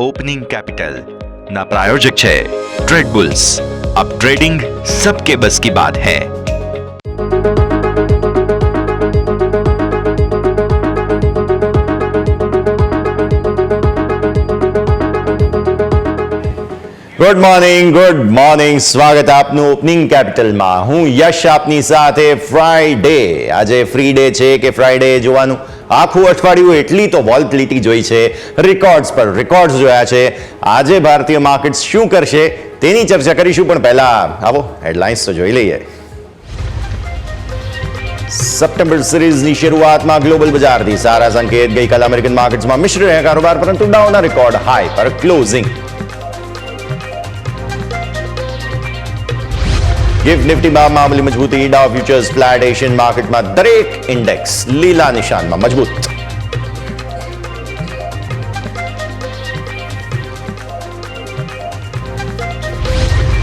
Opening capital ना प्रायोजक है ट्रेड बुल्स। अब ट्रेडिंग सबके बस की बात है। ગુડ મોર્નિંગ સ્વાગત આપનું ઓપનિંગ કેપિટલમાં। હું યશ આપની સાથે। ફ્રાઈડે, આજે ફ્રી ડે છે કે ફ્રાઈડે જોવાનું આખું અઠવાડિયું એટલી તો વોલેટિલિટી જોઈ છે, રેકોર્ડ્સ પર રેકોર્ડ્સ જોયા છે। આજે ભારતીય માર્કેટ્સ શું કરશે તેની ચર્ચા કરીશું, પણ પહેલા આવો હેડલાઇન્સ તો જોઈ લઈએ। સપ્ટેમ્બર સિરીઝની શરૂઆતમાં ગ્લોબલ બજારથી સારા સંકેત। ગઈકાલે અમેરિકન માર્કેટ્સમાં મિશ્ર રહ્યા કારોબાર, પરંતુ ડાઉના રેકોર્ડ હાઈ પર ક્લોઝિંગ। गिफ्ट निफ्टी में मामूली मजबूती। Dow futures flat. Asian market में दरेक इंडेक्स लीला निशान में मजबूत।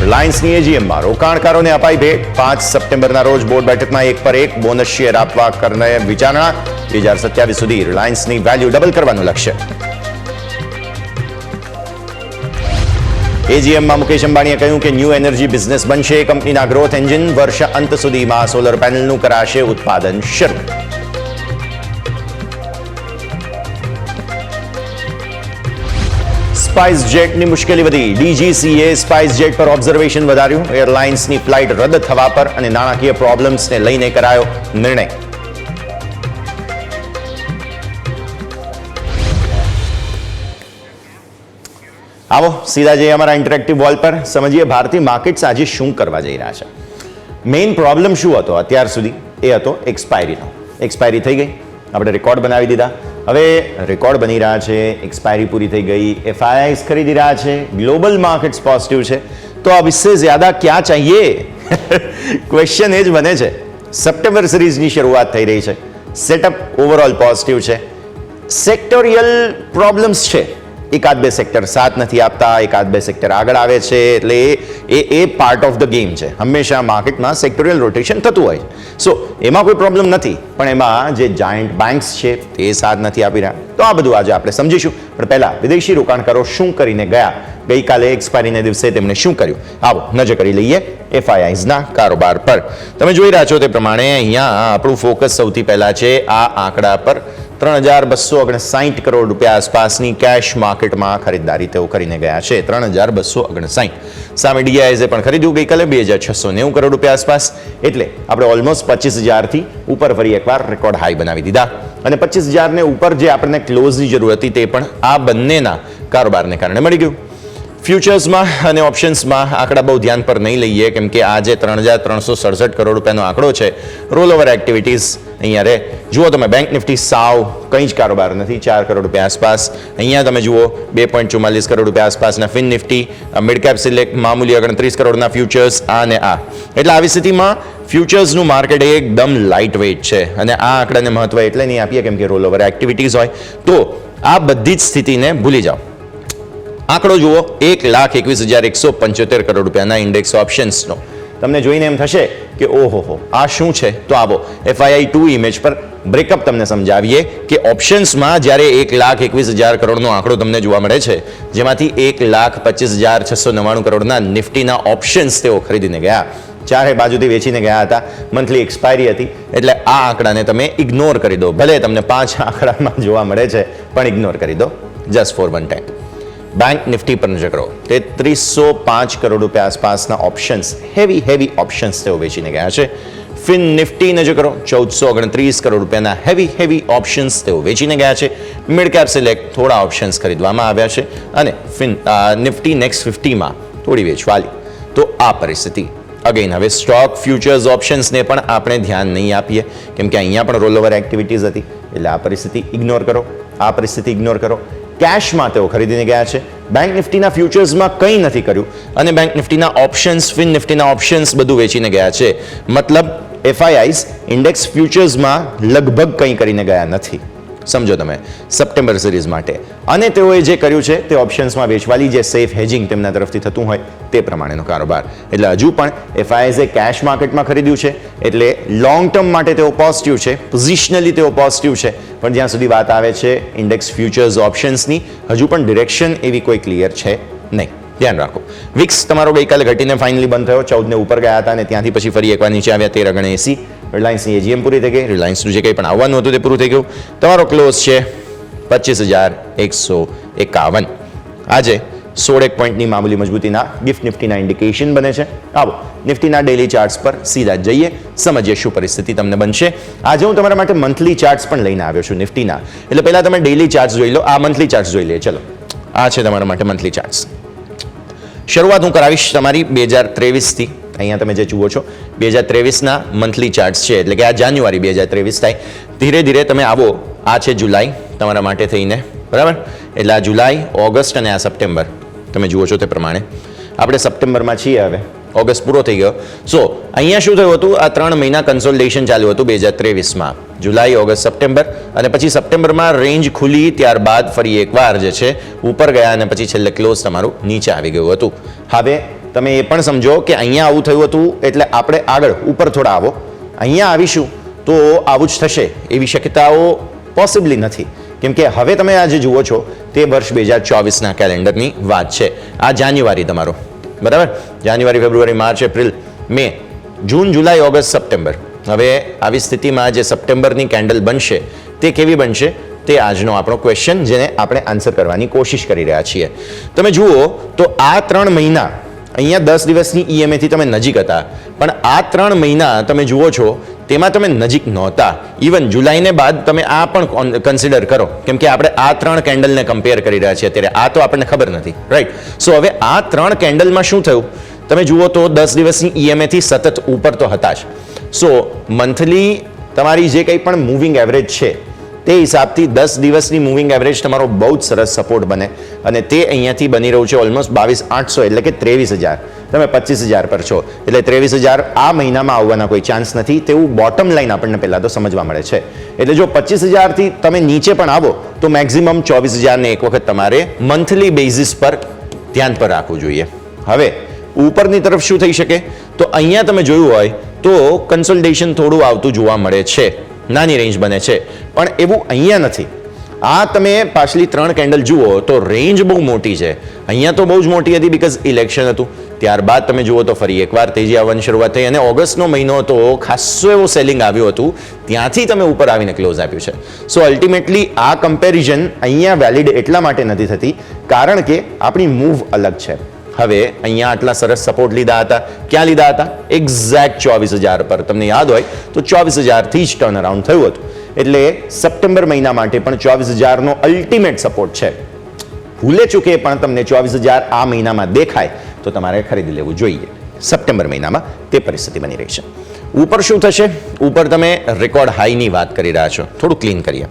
रिलायंस एजीएम में रोकाणकारों ने अपाई भेट। 5 सप्टेम्बर रोज बोर्ड बैठक में 1 पर 1 बोनस शेर आपवा करने विचारणा। 2027 सुधी रिलायंस की वेल्यू डबल करवानुं लक्ष्य। एजीएम में मुकेश अंबाणीए कह્યું કે ન્યૂ એનર્જી બિઝનેસ બનશે કંપનીના ગ્રોથ એન્જિન। વર્ષ અંત સુધીમાં સોલર પેનલનું કરાશે ઉત્પાદન શરૂ। સ્પાઇસ જેટની મુશ્કેલી વધી। ડીજીસીએ સ્પાઇસ જેટ પર ઓબ્ઝર્વેશન વધાર્યું। એરલાઇન્સની ફ્લાઇટ રદ થવા પર અને નાણાકીય પ્રોબ્લેમ્સને લઈને કરાયો નિર્ણય। આવો સીધા જઈએ અમારા ઇન્ટરેક્ટિવ વોલ પર, સમજીએ ભારતીય માર્કેટ્સ આજે શું કરવા જઈ રહ્યા છે। મેઇન પ્રોબ્લેમ શું હતો અત્યાર સુધી? એ હતો એક્સપાયરીનો। એક્સપાયરી થઈ ગઈ, આપણે રેકોર્ડ બનાવી દીધા। હવે રેકોર્ડ બની રહ્યા છે, એક્સપાયરી પૂરી થઈ ગઈ, એફઆઈઆઈસ ખરીદી રહ્યા છે, ગ્લોબલ માર્કેટ્સ પોઝિટિવ છે, તો अब इससे ज्यादा क्या चाहिए? ક્વેશ્ચન એ જ બને છે। સપ્ટેમ્બર સિરીઝની શરૂઆત થઈ રહી છે, સેટઅપ ઓવરઓલ પોઝિટિવ છે, સેક્ટોરિયલ પ્રોબ્લેમ્સ છે। એકાદ બે સેક્ટર સાથ નથી આપતા, એકાદ બે સેક્ટર આગળ આવે છે, એટલે એ પાર્ટ ઓફ ધ ગેમ છે। હંમેશા માર્કેટમાં સેક્ટોરિયલ રોટેશન થતું હોય છે, સો એમાં કોઈ પ્રોબ્લેમ નથી, પણ એમાં જે જાયન્ટ બેંક્સ છે તે સાથ નથી આપી રહ્યા। તો આ બધું આજે આપણે સમજીશું, પણ પહેલા વિદેશી રોકાણકારો શું કરીને ગયા, ગઈકાલે એક્સપાયરીના દિવસે તેમણે શું કર્યું, આવો નજર કરી લઈએ એફઆઈઆઈઝના કારોબાર પર। તમે જોઈ રહ્યા છો તે પ્રમાણે અહીંયા આપણું ફોકસ સૌથી પહેલા છે આ આંકડા પર। 3259 કરોડ રૂપિયા આસપાસની કેશ માર્કેટમાં ખરીદદારી તેઓ કરીને ગયા છે। 3259 સામે ડીઆઈએસે પણ ખરીદ્યું ગઈકાલે 2690 કરોડ રૂપિયા આસપાસ, એટલે આપણે ઓલમોસ્ટ 25,000 થી ઉપર ફરી એકવાર રેકોર્ડ હાઈ બનાવી દીધા। અને 25,000 ને ઉપર જે આપણને ક્લોઝની જરૂર હતી તે પણ આ બંનેના કારોબારને કારણે મળી ગયું। ફ્યુચર્સમાં અને ઓપ્શન્સમાં આંકડા બહુ ધ્યાન પર નહીં લઈએ, કેમ કે આજે 3,367 કરોડ રૂપિયાનો આંકડો છે। રોલ ઓવર એક્ટિવિટીઝ અહીંયા રે જુઓ તમે, બેંક નિફ્ટી સાવ કંઈ જ કારોબાર નથી, 4 કરોડ રૂપિયા આસપાસ। અહીંયા તમે જુઓ 2.44 કરોડ રૂપિયા આસપાસના fin Nifty, mid cap select મામૂલી 29 કરોડના ફ્યુચર્સ, આ ને આ। એટલે આવી સ્થિતિમાં ફ્યુચર્સનું માર્કેટ એકદમ લાઇટ વેઇટ છે, અને આ આંકડાને મહત્વ એટલે નહીં આપીએ કેમ કે રોલ ઓવર એક્ટિવિટીઝ હોય, તો આ બધી જ સ્થિતિને ભૂલી જાઓ। આંકડો જુઓ, 1,21,175 કરોડ રૂપિયાના ઇન્ડેક્સ ઓપ્શન્સનો। તમને જોઈને એમ થશે કે ઓહો આ શું છે, તો આવો FII2 ઇમેજ પર બ્રેકઅપ તમને સમજાવીએ કે ઓપ્શન્સમાં જ્યારે 1,21,000 કરોડનો આંકડો તમને જોવા મળે છે, જેમાંથી 1,25,699 કરોડના નિફ્ટીના ઓપ્શન્સ તેઓ ખરીદીને ગયા, ચારે બાજુથી વેચીને ગયા હતા। મંથલી એક્સપાયરી હતી, એટલે આ આંકડાને તમે ઇગ્નોર કરી દો। ભલે તમને 5 આંકડામાં જોવા મળે છે, પણ ઇગ્નોર કરી દો, just four one time. Bank Nifty पर नजर करो, 305 करोड़ रुपया आसपासना ऑप्शंस, हेवी ऑप्शंस तेओ वेचीने गया है। फिन निफ्टी नजर करो, 1429 करोड़ रुपयाना हेवी ऑप्शंस तेओ वेचीने गया है। मिड कैप सिलेक्ट थोड़ा ऑप्शंस खरीदवामां आव्या छे, अने फिन निफ्टी नेक्स्ट 50 में थोड़ी वेचवाली। तो आ परिस्थिति अगेन हवे स्टॉक फ्यूचर्स ऑप्शंस ने पण आपणे ध्यान नहीं आपीए, केम के अहींया पण रोल ओवर एक्टिविटीज हती, एटले आ परिस्थिति इग्नोर करो, आ परिस्थिति इग्नोर करो। कैशમાં તેઓ ખરીદીને ગયા છે। બેંક નિફ્ટીના ફ્યુચર્સમાં કંઈ નથી કર્યું, અને બેંક નિફ્ટીના ઓપ્શન્સ, ફિન નિફ્ટીના ઓપ્શન્સ બધું વેચીને ગયા છે। મતલબ એફઆઈઆઈસ ઇન્ડેક્સ ફ્યુચર્સમાં લગભગ કંઈ કરીને ગયા નથી। સમજો તમે સપ્ટેમ્બર સિરીઝ માટે, અને તેઓએ જે કર્યું છે તે ઓપ્શન્સમાં વેચવાલી જે સેફ હેજિંગ તેમના તરફથી થતું હોય તે પ્રમાણેનો કારોબાર. એટલે હજુ પણ FISએ કેશ માર્કેટમાં ખરીદ્યું છે, એટલે લોંગ ટર્મ માટે તેઓ પોઝિટિવ છે, પોઝિશનલી તેઓ પોઝિટિવ છે. પણ જ્યાં સુધી વાત આવે છે ઇન્ડેક્સ ફ્યુચર્સ ઓપ્શન્સની, હજુ પણ ડિરેક્શન એવી કોઈ ક્લિયર છે નહીં. ધ્યાન રાખો. વિક્સ તમારો ગઈકાલે ઘટીને ફાઇનલી બંધ થયો, 14 ને ઉપર ગયા હતા અને ત્યાંથી પછી ફરી એકવાર નીચે આવ્યા 13 * 80. રિલાયન્સની એજીએમ પૂરી થઈ ગઈ, રિલાયન્સનું જે કંઈ પણ આવવાનું હતું તે પૂરું થઈ ગયું. તમારો ક્લોઝ છે 25,151. આજે 16 પોઈન્ટની મામૂલી મજબૂતીના ગિફ્ટ નિફ્ટીના ઇન્ડિકેશન બને છે. આવો નિફ્ટીના ડેલી ચાર્ટ્સ પર સીધા જઈએ, સમજીએ શું પરિસ્થિતિ તમને બનશે. આજે હું તમારા માટે મંથલી ચાર્ટ્સ પણ લઈને આવ્યો છું નિફ્ટીના. એટલે પહેલા તમે ડેલી ચાર્ટ્સ જોઈ લો, આ મંથલી ચાર્ટ્સ જોઈ લઈએ. ચલો, આ છે તમારા માટે મંથલી ચાર્ટ્સ. શરૂઆત હું કરાવીશ તમારી 2023થી. અહીંયા તમે જે જુઓ છો 2023ના મંથલી ચાર્ટ્સ છે, એટલે કે આ જાન્યુઆરી 2023 થાય. ધીરે ધીરે તમે આવો. આ છે જુલાઈ તમારા માટે થઈને, બરાબર? એટલે આ જુલાઈ, ઓગસ્ટ અને આ સપ્ટેમ્બર તમે જુઓ છો તે પ્રમાણે. આપણે સપ્ટેમ્બરમાં છીએ, હવે ઓગસ્ટ પૂરો થઈ ગયો. સો અહીંયા શું થયું હતું? આ 3 મહિના કન્સોલિડેશન ચાલ્યું હતું 2023માં, જુલાઈ, ઓગસ્ટ, સપ્ટેમ્બર. અને પછી સપ્ટેમ્બરમાં રેન્જ ખુલી, ત્યારબાદ ફરી એકવાર જે છે ઉપર ગયા અને પછી છેલ્લે ક્લોઝ તમારું નીચે આવી ગયું હતું. હવે તમે એ પણ સમજો કે અહીંયા આવું થયું હતું, એટલે આપણે આગળ ઉપર થોડા આવો. અહીંયા આવીશું તો આવું જ થશે એવી શક્યતાઓ પોસિબલી નથી, કેમ કે હવે તમે આ જે જુઓ છો તે વર્ષ 2024ના કેલેન્ડરની વાત છે. આ જાન્યુઆરી તમારો, બરાબર? જાન્યુઆરી, ફેબ્રુઆરી, માર્ચ, એપ્રિલ, મે, જૂન, જુલાઈ, ઓગસ્ટ, સપ્ટેમ્બર. હવે આવી સ્થિતિમાં જે સપ્ટેમ્બરની કેન્ડલ બનશે તે કેવી બનશે તે આજનો આપણો ક્વેશ્ચન, જેને આપણે આન્સર કરવાની કોશિશ કરી રહ્યા છીએ. તમે જુઓ તો આ 3 મહિના અહીંયા 10 દિવસની EMAથી તમે નજીક હતા, પણ આ 3 મહિના તમે જુઓ છો તેમાં તમે નજીક નહોતા. ઇવન જુલાઈને બાદ તમે આ પણ કન્સિડર કરો, કેમ કે આપણે આ 3 કેન્ડલને કમ્પેર કરી રહ્યા છીએ અત્યારે. આ તો આપણને ખબર નથી, રાઈટ? સો હવે આ 3 કેન્ડલમાં શું થયું તમે જુઓ તો 10 દિવસની EMAથી સતત ઉપર તો હતા જ. સો મંથલી તમારી જે કંઈ પણ મૂવિંગ એવરેજ છે તે હિસાબથી 10 દિવસની મૂવિંગ એવરેજ તમારો બહુ જ સરસ સપોર્ટ બને, અને તે અહીંયાથી બની રહ્યું છે ઓલમોસ્ટ 22,800, એટલે કે 23,000. તમે 25,000 પર છો, એટલે 23,000 આ મહિનામાં આવવાના કોઈ ચાન્સ નથી તેવું બોટમ લાઈન આપણને પહેલાં તો સમજવા મળે છે. એટલે જો 25,000થી તમે નીચે પણ આવો તો મેક્સિમમ 24,000ને એક વખત તમારે મંથલી બેઝિસ પર ધ્યાન પર રાખવું જોઈએ. હવે ઉપરની તરફ શું થઈ શકે? તો અહીંયા તમે જોયું હોય તો કન્સોલિડેશન થોડું આવતું જોવા મળે છે, નાની રેન્જ બને છે, પણ એવું અહીંયા નથી. આ તમે પાછલી 3 કેન્ડલ જુઓ તો રેન્જ બહુ મોટી છે. અહીંયા તો બહુ જ મોટી હતી બીકોઝ ઇલેક્શન હતું. ત્યારબાદ તમે જુઓ તો ફરી એકવાર તેજી આવવાની શરૂઆત થઈ, અને ઓગસ્ટનો મહિનો તો ખાસો એવો સેલિંગ આવ્યું હતું, ત્યાંથી તમે ઉપર આવીને ક્લોઝ આપ્યું છે. સો અલ્ટિમેટલી આ કમ્પેરિઝન અહીંયા વેલિડ એટલા માટે નથી થતી કારણ કે આપણી મૂવ અલગ છે. હવે અહીંયા આટલા સરસ સપોર્ટ લીધા હતા, ક્યાં લીધા હતા? એક્ઝેક્ટ 24,000 પર. તમને યાદ હોય તો 24,000થી જ ટર્ન અરાઉન્ડ થયું હતું. એટલે સપ્ટેમ્બર મહિના માટે પણ 24,000નો અલ્ટિમેટ સપોર્ટ છે. ભૂલે ચૂકે પણ તમને 24,000 આ મહિનામાં દેખાય તો તમારે ખરીદી લેવું જોઈએ. સપ્ટેમ્બર મહિનામાં તે પરિસ્થિતિ બની રહી છે. ઉપર શું થશે? ઉપર તમે રેકોર્ડ હાઈની વાત કરી રહ્યા છો. થોડું ક્લીન કરીએ.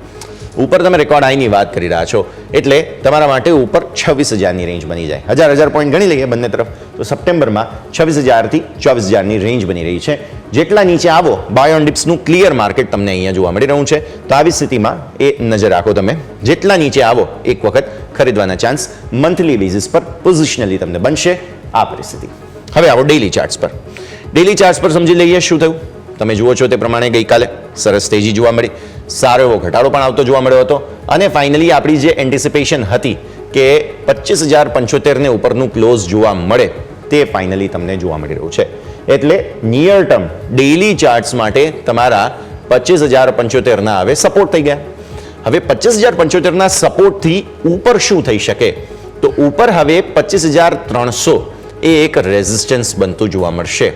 ઉપર તમે રેકોર્ડ હાઈની વાત કરી રહ્યા છો, એટલે તમારા માટે ઉપર 26,000ની રેન્જ બની જાય. 1,000 પોઈન્ટ ગણી લઈએ બંને તરફ, તો સપ્ટેમ્બરમાં 26,000થી 24,000ની રેન્જ બની રહી છે. જેટલા નીચે આવો, બાય ઓન ડિપ્સનું ક્લિયર માર્કેટ તમને અહીંયા જોવા મળી રહ્યું છે. તો આવી સ્થિતિમાં એ નજર રાખો તમે. જેટલા નીચે આવો એક વખત ખરીદવાના ચાન્સ મંથલી બેઝિસ પર પોઝિશનલી તમને બનશે આ પરિસ્થિતિ. હવે આવો ડેલી ચાર્ટ્સ પર. ડેલી ચાર્ટ્સ પર સમજી લઈએ શું થયું. તમે જુઓ છો તે પ્રમાણે ગઈકાલે સરસ તેજી જોવા મળી, સારો એવો ઘટાડો પણ આવતો જોવા મળ્યો હતો, અને ફાઇનલી આપણી જે એન્ટિસિપેશન હતી કે 25,075ને ઉપરનું ક્લોઝ જોવા મળે તે ફાઇનલી તમને જોવા મળી રહ્યું છે. એટલે નિયર ટર્મ ડેલી ચાર્ટ્સ માટે તમારા 25,075ના હવે સપોર્ટ થઈ ગયા. હવે 25,075ના સપોર્ટથી ઉપર શું થઈ શકે? તો ઉપર હવે 25,300 એ એક રેઝિસ્ટન્સ બનતું જોવા મળશે.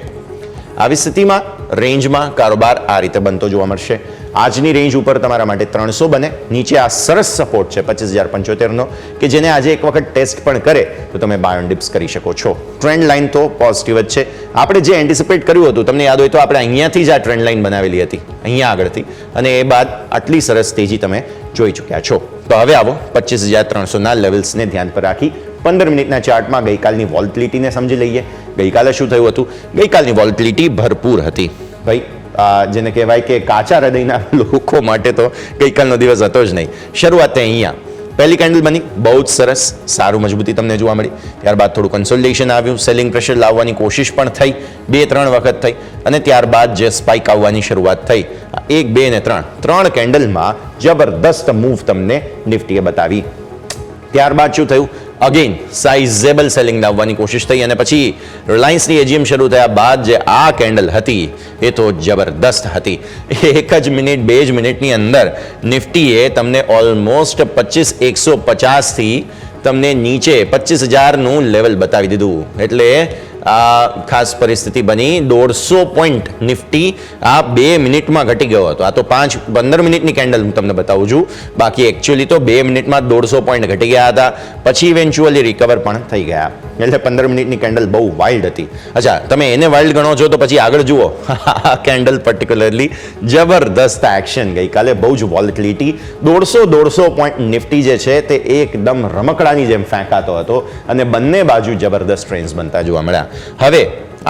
આવી સ્થિતિમાં રેન્જમાં કારોબાર આ રીતે બનતો જોવા મળશે. આજની રેન્જ ઉપર તમારા માટે 300 બને, નીચે આ સરસ સપોર્ટ છે 25,075નો, કે જેને આજે એક વખત ટેસ્ટ પણ કરે તો તમે બાય ઓન ડિપ્સ કરી શકો છો. ટ્રેન્ડ લાઇન તો પોઝિટિવ જ છે. આપણે જે એન્ટિસિપેટ કર્યું હતું, તમને યાદ હોય તો આપણે અહીંયાથી જ આ ટ્રેન્ડ લાઇન બનાવેલી હતી, અહીંયા આગળથી, અને એ બાદ આટલી સરસ તેજી તમે જોઈ ચૂક્યા છો. તો હવે આવો 25,300ના લેવલ્સને ધ્યાન પર રાખી 15 મિનિટના ચાર્ટમાં ગઈકાલની વોલેટિલિટીને સમજી લઈએ. ગઈકાલે શું થયું હતું? ગઈકાલની વોલેટિલિટી ભરપૂર હતી ભાઈ. જેને કહેવાય કે કાચા હૃદયના લોકો માટે તો ગઈકાલનો દિવસ હતો જ નહીં. શરૂઆત થઈ અહીંયા પહેલી કેન્ડલ બની, બહુ જ સરસ, સારું મજબૂતી તમને જોવા મળી. ત્યારબાદ થોડું કન્સોલિડેશન આવ્યું, સેલિંગ પ્રેશર લાવવાની કોશિશ પણ થઈ, 2-3 વખત થઈ, અને ત્યારબાદ જે સ્પાઇક આવવાની શરૂઆત થઈ 1, 2 અને 3 કેન્ડલમાં જબરદસ્ત મૂવ તમને નિફ્ટીએ બતાવી. ત્યારબાદ શું થયું? અગેન સાઇઝેબલ સેલિંગ લાવવાની કોશિશ થઈ, અને પછી રિલાયન્સની એજીએમ શરૂ થયા બાદ જે આ કેન્ડલ હતી એ તો જબરદસ્ત હતી. 1 મિનિટ 2 જ મિનિટની અંદર નિફ્ટીએ તમને ઓલમોસ્ટ 25,150 થી તમને નીચે 25,000નું લેવલ બતાવી દીધું. એટલે આ ખાસ પરિસ્થિતિ બની. 150 પોઈન્ટ નિફ્ટી આ 2 મિનિટમાં ઘટી ગયો હતો. આ તો 15 મિનિટની કેન્ડલ હું તમને બતાવું છું, બાકી એકચ્યુઅલી તો 2 મિનિટમાં 150 પોઈન્ટ ઘટી ગયા હતા. પછી ઇવેન્ચ્યુઅલી રિકવર પણ થઈ ગયા. એટલે 15 મિનિટની કેન્ડલ બહુ વાઇલ્ડ હતી. અચ્છા, તમે એને વાઇલ્ડ ગણો છો તો પછી આગળ જુઓ. કેન્ડલ પર્ટિક્યુલરલી જબરદસ્ત એક્શન. ગઈકાલે બહુ જ વોલેટિલિટી. 150 પોઈન્ટ નિફ્ટી જે છે તે એકદમ રમકડાની જેમ ફેંકાતો હતો, અને બંને બાજુ જબરદસ્ત ટ્રેન્ડ્સ બનતા જોવા મળ્યા. હવે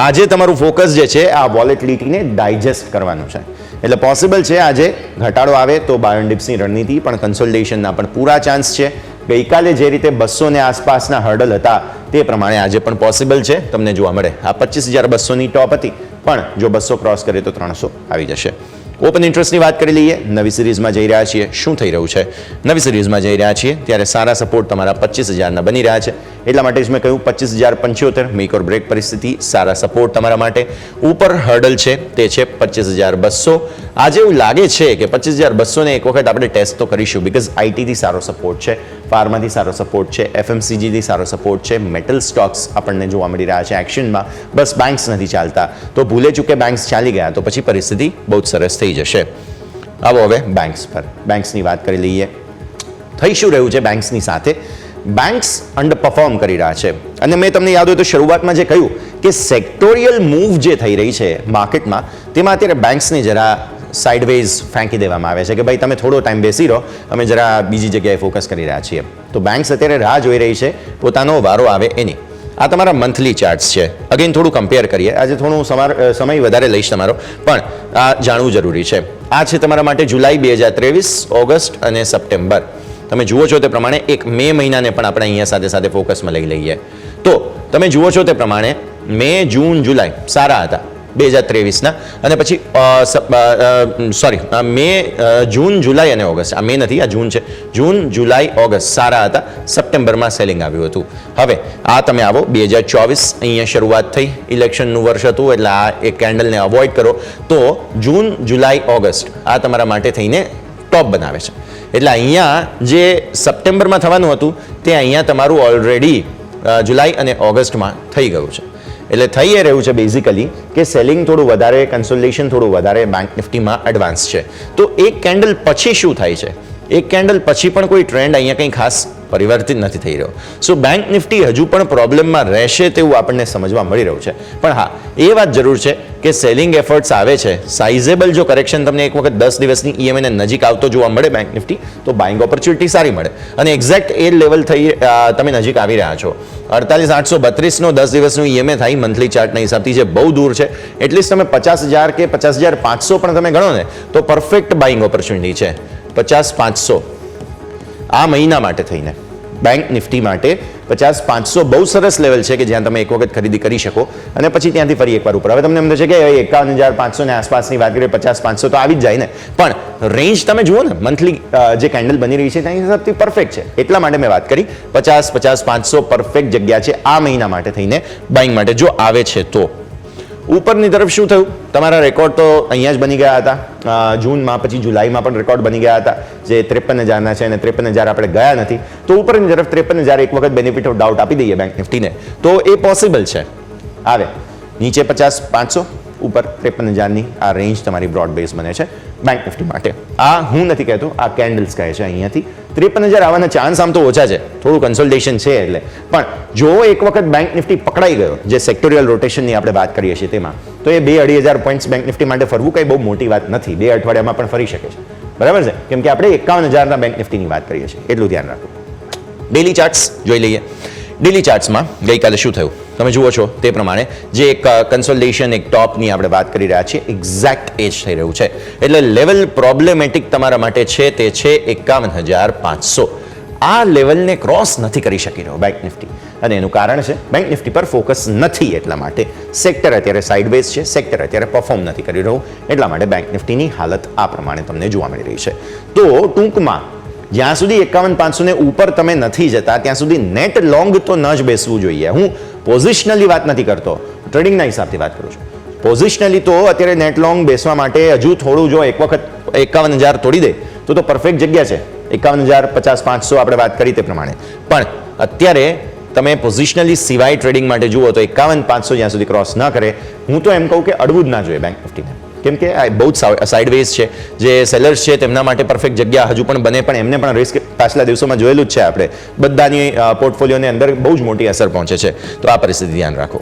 આજે તમારું ફોકસ જે છે આ વોલેટિલિટીને ડાયજેસ્ટ કરવાનું છે. એટલે પોસિબલ છે આજે ઘટાડો આવે તો બાય એન્ડ ડિપ્સની રણનીતિ પણ કન્સોલિડેશનના પણ પૂરા ચાન્સ છે. ગઈકાલે જે રીતે 200 ને આસપાસના હર્ડલ હતા તે પ્રમાણે આજે પણ પોસિબલ છે તમને જોવા મળે. આ 25,200ની ટોપ હતી, પણ જો 200 ક્રોસ કરે તો 300 આવી જશે. ઓપન ઇન્ટરેસ્ટની વાત કરી લઈએ. નવી સિરીઝમાં જઈ રહ્યા છીએ. શું થઈ રહ્યું છે? નવી સિરીઝમાં જઈ રહ્યા છીએ ત્યારે સારા સપોર્ટ તમારા 25,000ના બની રહ્યા છે. એટલા માટે જ મેં કહ્યું 25,075 મેક ઓર બ્રેક પરિસ્થિતિ, સારા સપોર્ટ તમારા માટે. ઉપર હર્ડલ છે તે છે 25,200. આજે એવું લાગે છે કે 25,200 ને એક વખત આપણે ટેસ્ટ તો કરીશું, બીકોઝ આઈટીથી સારો સપોર્ટ છે, ફાર્માથી સારો સપોર્ટ છે, એફએમસીજીથી સારો સપોર્ટ છે, મેટલ સ્ટોક્સ આપણને જોવા મળી રહ્યા છે એક્શનમાં. બસ બેંક્સ નથી ચાલતા, તો ભૂલે ચૂકે બેંક્સ ચાલી ગયા તો પછી પરિસ્થિતિ બહુ જ સરસ થઈ જશે. આવો હવે બેંક્સ પર. બેંક્સની વાત કરી લઈએ. થઈ શું રહ્યું છે બેંક્સની સાથે? બેંક્સ અંડર પરફોર્મ કરી રહ્યા છે, અને મેં તમને યાદ હોય તો શરૂઆતમાં જે કહ્યું કે સેક્ટોરિયલ મૂવ જે થઈ રહી છે માર્કેટમાં, તેમાં અત્યારે બેંક્સને જરા સાઇડવેઝ ફેંકી દેવામાં આવે છે કે ભાઈ તમે થોડો ટાઈમ બેસી રહો, અમે જરા બીજી જગ્યાએ ફોકસ કરી રહ્યા છીએ. તો બેંક્સ અત્યારે રાહ જોઈ રહી છે પોતાનો વારો આવે એની. આ તમારા મંથલી ચાર્ટ્સ છે. અગેન થોડું કમ્પેર કરીએ. આજે થોડું સમય વધારે લઈશ તમારો, પણ આ જાણવું જરૂરી છે. આ છે તમારા માટે જુલાઈ 2023, ઓગસ્ટ અને સપ્ટેમ્બર. તમે જુઓ છો તે પ્રમાણે એક મે મહિનાને પણ આપણે અહીંયા સાથે સાથે ફોકસમાં લઈ લઈએ તો તમે જુઓ છો તે પ્રમાણે મે, જૂન, જુલાઈ સારા હતા 2023ના, અને પછી મે, જૂન, જુલાઈ અને ઓગસ્ટ. આ મે નથી, આ જૂન છે. જૂન, જુલાઈ, ઓગસ્ટ સારા હતા. સપ્ટેમ્બરમાં સેલિંગ આવ્યું હતું. હવે આ તમે આવો 2024, અહીંયા શરૂઆત થઈ, ઇલેક્શનનું વર્ષ હતું, એટલે આ એક કેન્ડલને અવોઇડ કરો તો જૂન, જુલાઈ, ઓગસ્ટ આ તમારા માટે થઈને ટોપ બનાવે છે. એટલે અહીંયા જે સપ્ટેમ્બરમાં થવાનું હતું તે અહીંયા તમારું ઓલરેડી જુલાઈ અને ઓગસ્ટમાં થઈ ગયું છે. એટલે થઈ એ રહ્યું છે બેઝિકલી કે સેલિંગ થોડું વધારે, કન્સોલિડેશન થોડું વધારે બેંક નિફ્ટીમાં એડવાન્સ છે. તો એક કેન્ડલ પછી શું થાય છે? એક કેન્ડલ પછી પણ કોઈ ટ્રેન્ડ અહીંયા કંઈ ખાસ પરિવર્તિત નથી થઈ રહ્યો. સો બેંક નિફ્ટી હજુ પણ પ્રોબ્લેમમાં રહેશે તેવું આપણને સમજવા મળી રહ્યું છે. પણ હા, એ વાત જરૂર છે કે સેલિંગ એફર્ટ્સ આવે છે. સાઇઝેબલ જો કરેક્શન તમને એક વખત 10 દિવસની ઈએમઆઈને નજીક આવતો જોવા મળે બેંક નિફ્ટી, તો બાઇંગ ઓપોર્ચ્યુનિટી સારી મળે. અને એક્ઝેક્ટ એ લેવલ થઈ તમે નજીક આવી રહ્યા છો. 48,832નો 10 દિવસનું ઈએમઆઈ થાય મંથલી ચાર્ટના હિસાબથી, જે બહુ દૂર છે. એટલીસ્ટ તમે 50,000 કે 50,500 પણ તમે ગણો ને તો પરફેક્ટ બાઇંગ ઓપોર્ચ્યુનિટી છે. 50,500 આ મહિના માટે થઈને બેંક નિફ્ટી માટે 50,500 બહુ સરસ લેવલ છે કે જ્યાં તમે એક વખત ખરીદી કરી શકો, અને પછી ત્યાંથી ફરી એકવાર ઉપર. હવે તમને એમ થશે કે 51,500 ને આસપાસની વાત કરીએ, 50,500 તો આવી જ જાય ને, પણ રેન્જ તમે જુઓ ને મંથલી જે કેન્ડલ બની રહી છે તેના હિસાબથી પરફેક્ટ છે. એટલા માટે મેં વાત કરી 50,500 પરફેક્ટ જગ્યા છે આ મહિના માટે થઈને બાઇંગ માટે, જો આવે છે તો. ઉપરની તરફ શું થયું? તમારા રેકોર્ડ તો અહીંયા જ બની ગયા હતા. જૂનમાં, પછી જુલાઈમાં પણ રેકોર્ડ બની ગયા હતા જે 53,000ના છે, અને 53,000 આપણે ગયા નથી. તો ઉપરની તરફ 53,000 એક વખત બેનિફિટ ઓફ ડાઉટ આપી દઈએ બેંક નિફ્ટીને તો એ પોસિબલ છે. આવે નીચે 50,500, ઉપર 53,000ની આ રેન્જ તમારી બ્રોડ બેઝ બને છે બેંક નિફ્ટી માટે. આ હું નથી કહેતો, આ કેન્ડલ્સ કહે છે. અહીંયાથી 53,000 આવવાના ચાન્સ આમ તો ઓછા છે, થોડું કન્સોલિડેશન છે એટલે. પણ જો એક વખત બેંક નિફ્ટી પકડાઈ ગયો, જે સેક્ટોરિયલ રોટેશનની આપણે વાત કરીએ છીએ તેમાં, તો એ 2-2,500 પોઈન્ટ્સ બેંક નિફ્ટી માટે ફરવું કંઈ બહુ મોટી વાત નથી. 2 અઠવાડિયામાં પણ ફરી શકે છે. બરાબર છે? કેમ કે આપણે 51,000ના બેંક નિફ્ટીની વાત કરીએ છીએ, એટલું ધ્યાન રાખો. ડેલી ચાર્ટ્સ જોઈ લઈએ. ડેલી ચાર્ટ્સમાં ગઈકાલે શું થયું? તમે જુઓ છો તે પ્રમાણે જે એક કન્સોલિડેશન એક ટોપની આપણે વાત કરી રહ્યા છીએ એક્ઝેક્ટ એ જ થઈ રહ્યું છે. એટલે લેવલ પ્રોબ્લેમેટિક તમારા માટે છે તે છે 51,500. આ લેવલને ક્રોસ નથી કરી શકી રહ્યો બેંક નિફ્ટી, અને એનું કારણ છે બેંક નિફ્ટી પર ફોકસ નથી, એટલા માટે સેક્ટર અત્યારે સાઇડવેઝ છે, સેક્ટર અત્યારે પરફોર્મ નથી કરી રહ્યું, એટલા માટે બેંક નિફ્ટીની હાલત આ પ્રમાણે તમને જોવા મળી રહી છે. તો ટૂંકમાં જ્યાં સુધી 51,500 ને ઉપર તમે નથી જતા ત્યાં સુધી નેટ લોંગ તો ન જ બેસવું જોઈએ. હું પોઝિશનલી વાત નથી કરતો, ટ્રેડિંગના હિસાબથી વાત કરું છું. પોઝિશનલી તો અત્યારે નેટ લોંગ બેસવા માટે હજુ થોડું જો એક વખત 51,000 તોડી દે તો પરફેક્ટ જગ્યા છે. 51,050-500 આપણે વાત કરી તે પ્રમાણે, પણ અત્યારે તમે પોઝિશનલી સિવાય ટ્રેડિંગ માટે જુઓ તો 51,500 જ્યાં સુધી ક્રોસ ન કરે, હું તો એમ કહું કે અડવું જ ના જોઈએ બેંક નિફ્ટીને, કેમ કે આ બહુ જ સાઇડવેઝ છે. જે સેલર્સ છે તેમના માટે પરફેક્ટ જગ્યા હજુ પણ બને, પણ એમને પણ રિસ્ક પાછલા દિવસોમાં જોયેલું જ છે આપણે, બધાની પોર્ટફોલિયોની અંદર બહુ જ મોટી અસર પહોંચે છે. તો આ પરિસ્થિતિ ધ્યાન રાખો.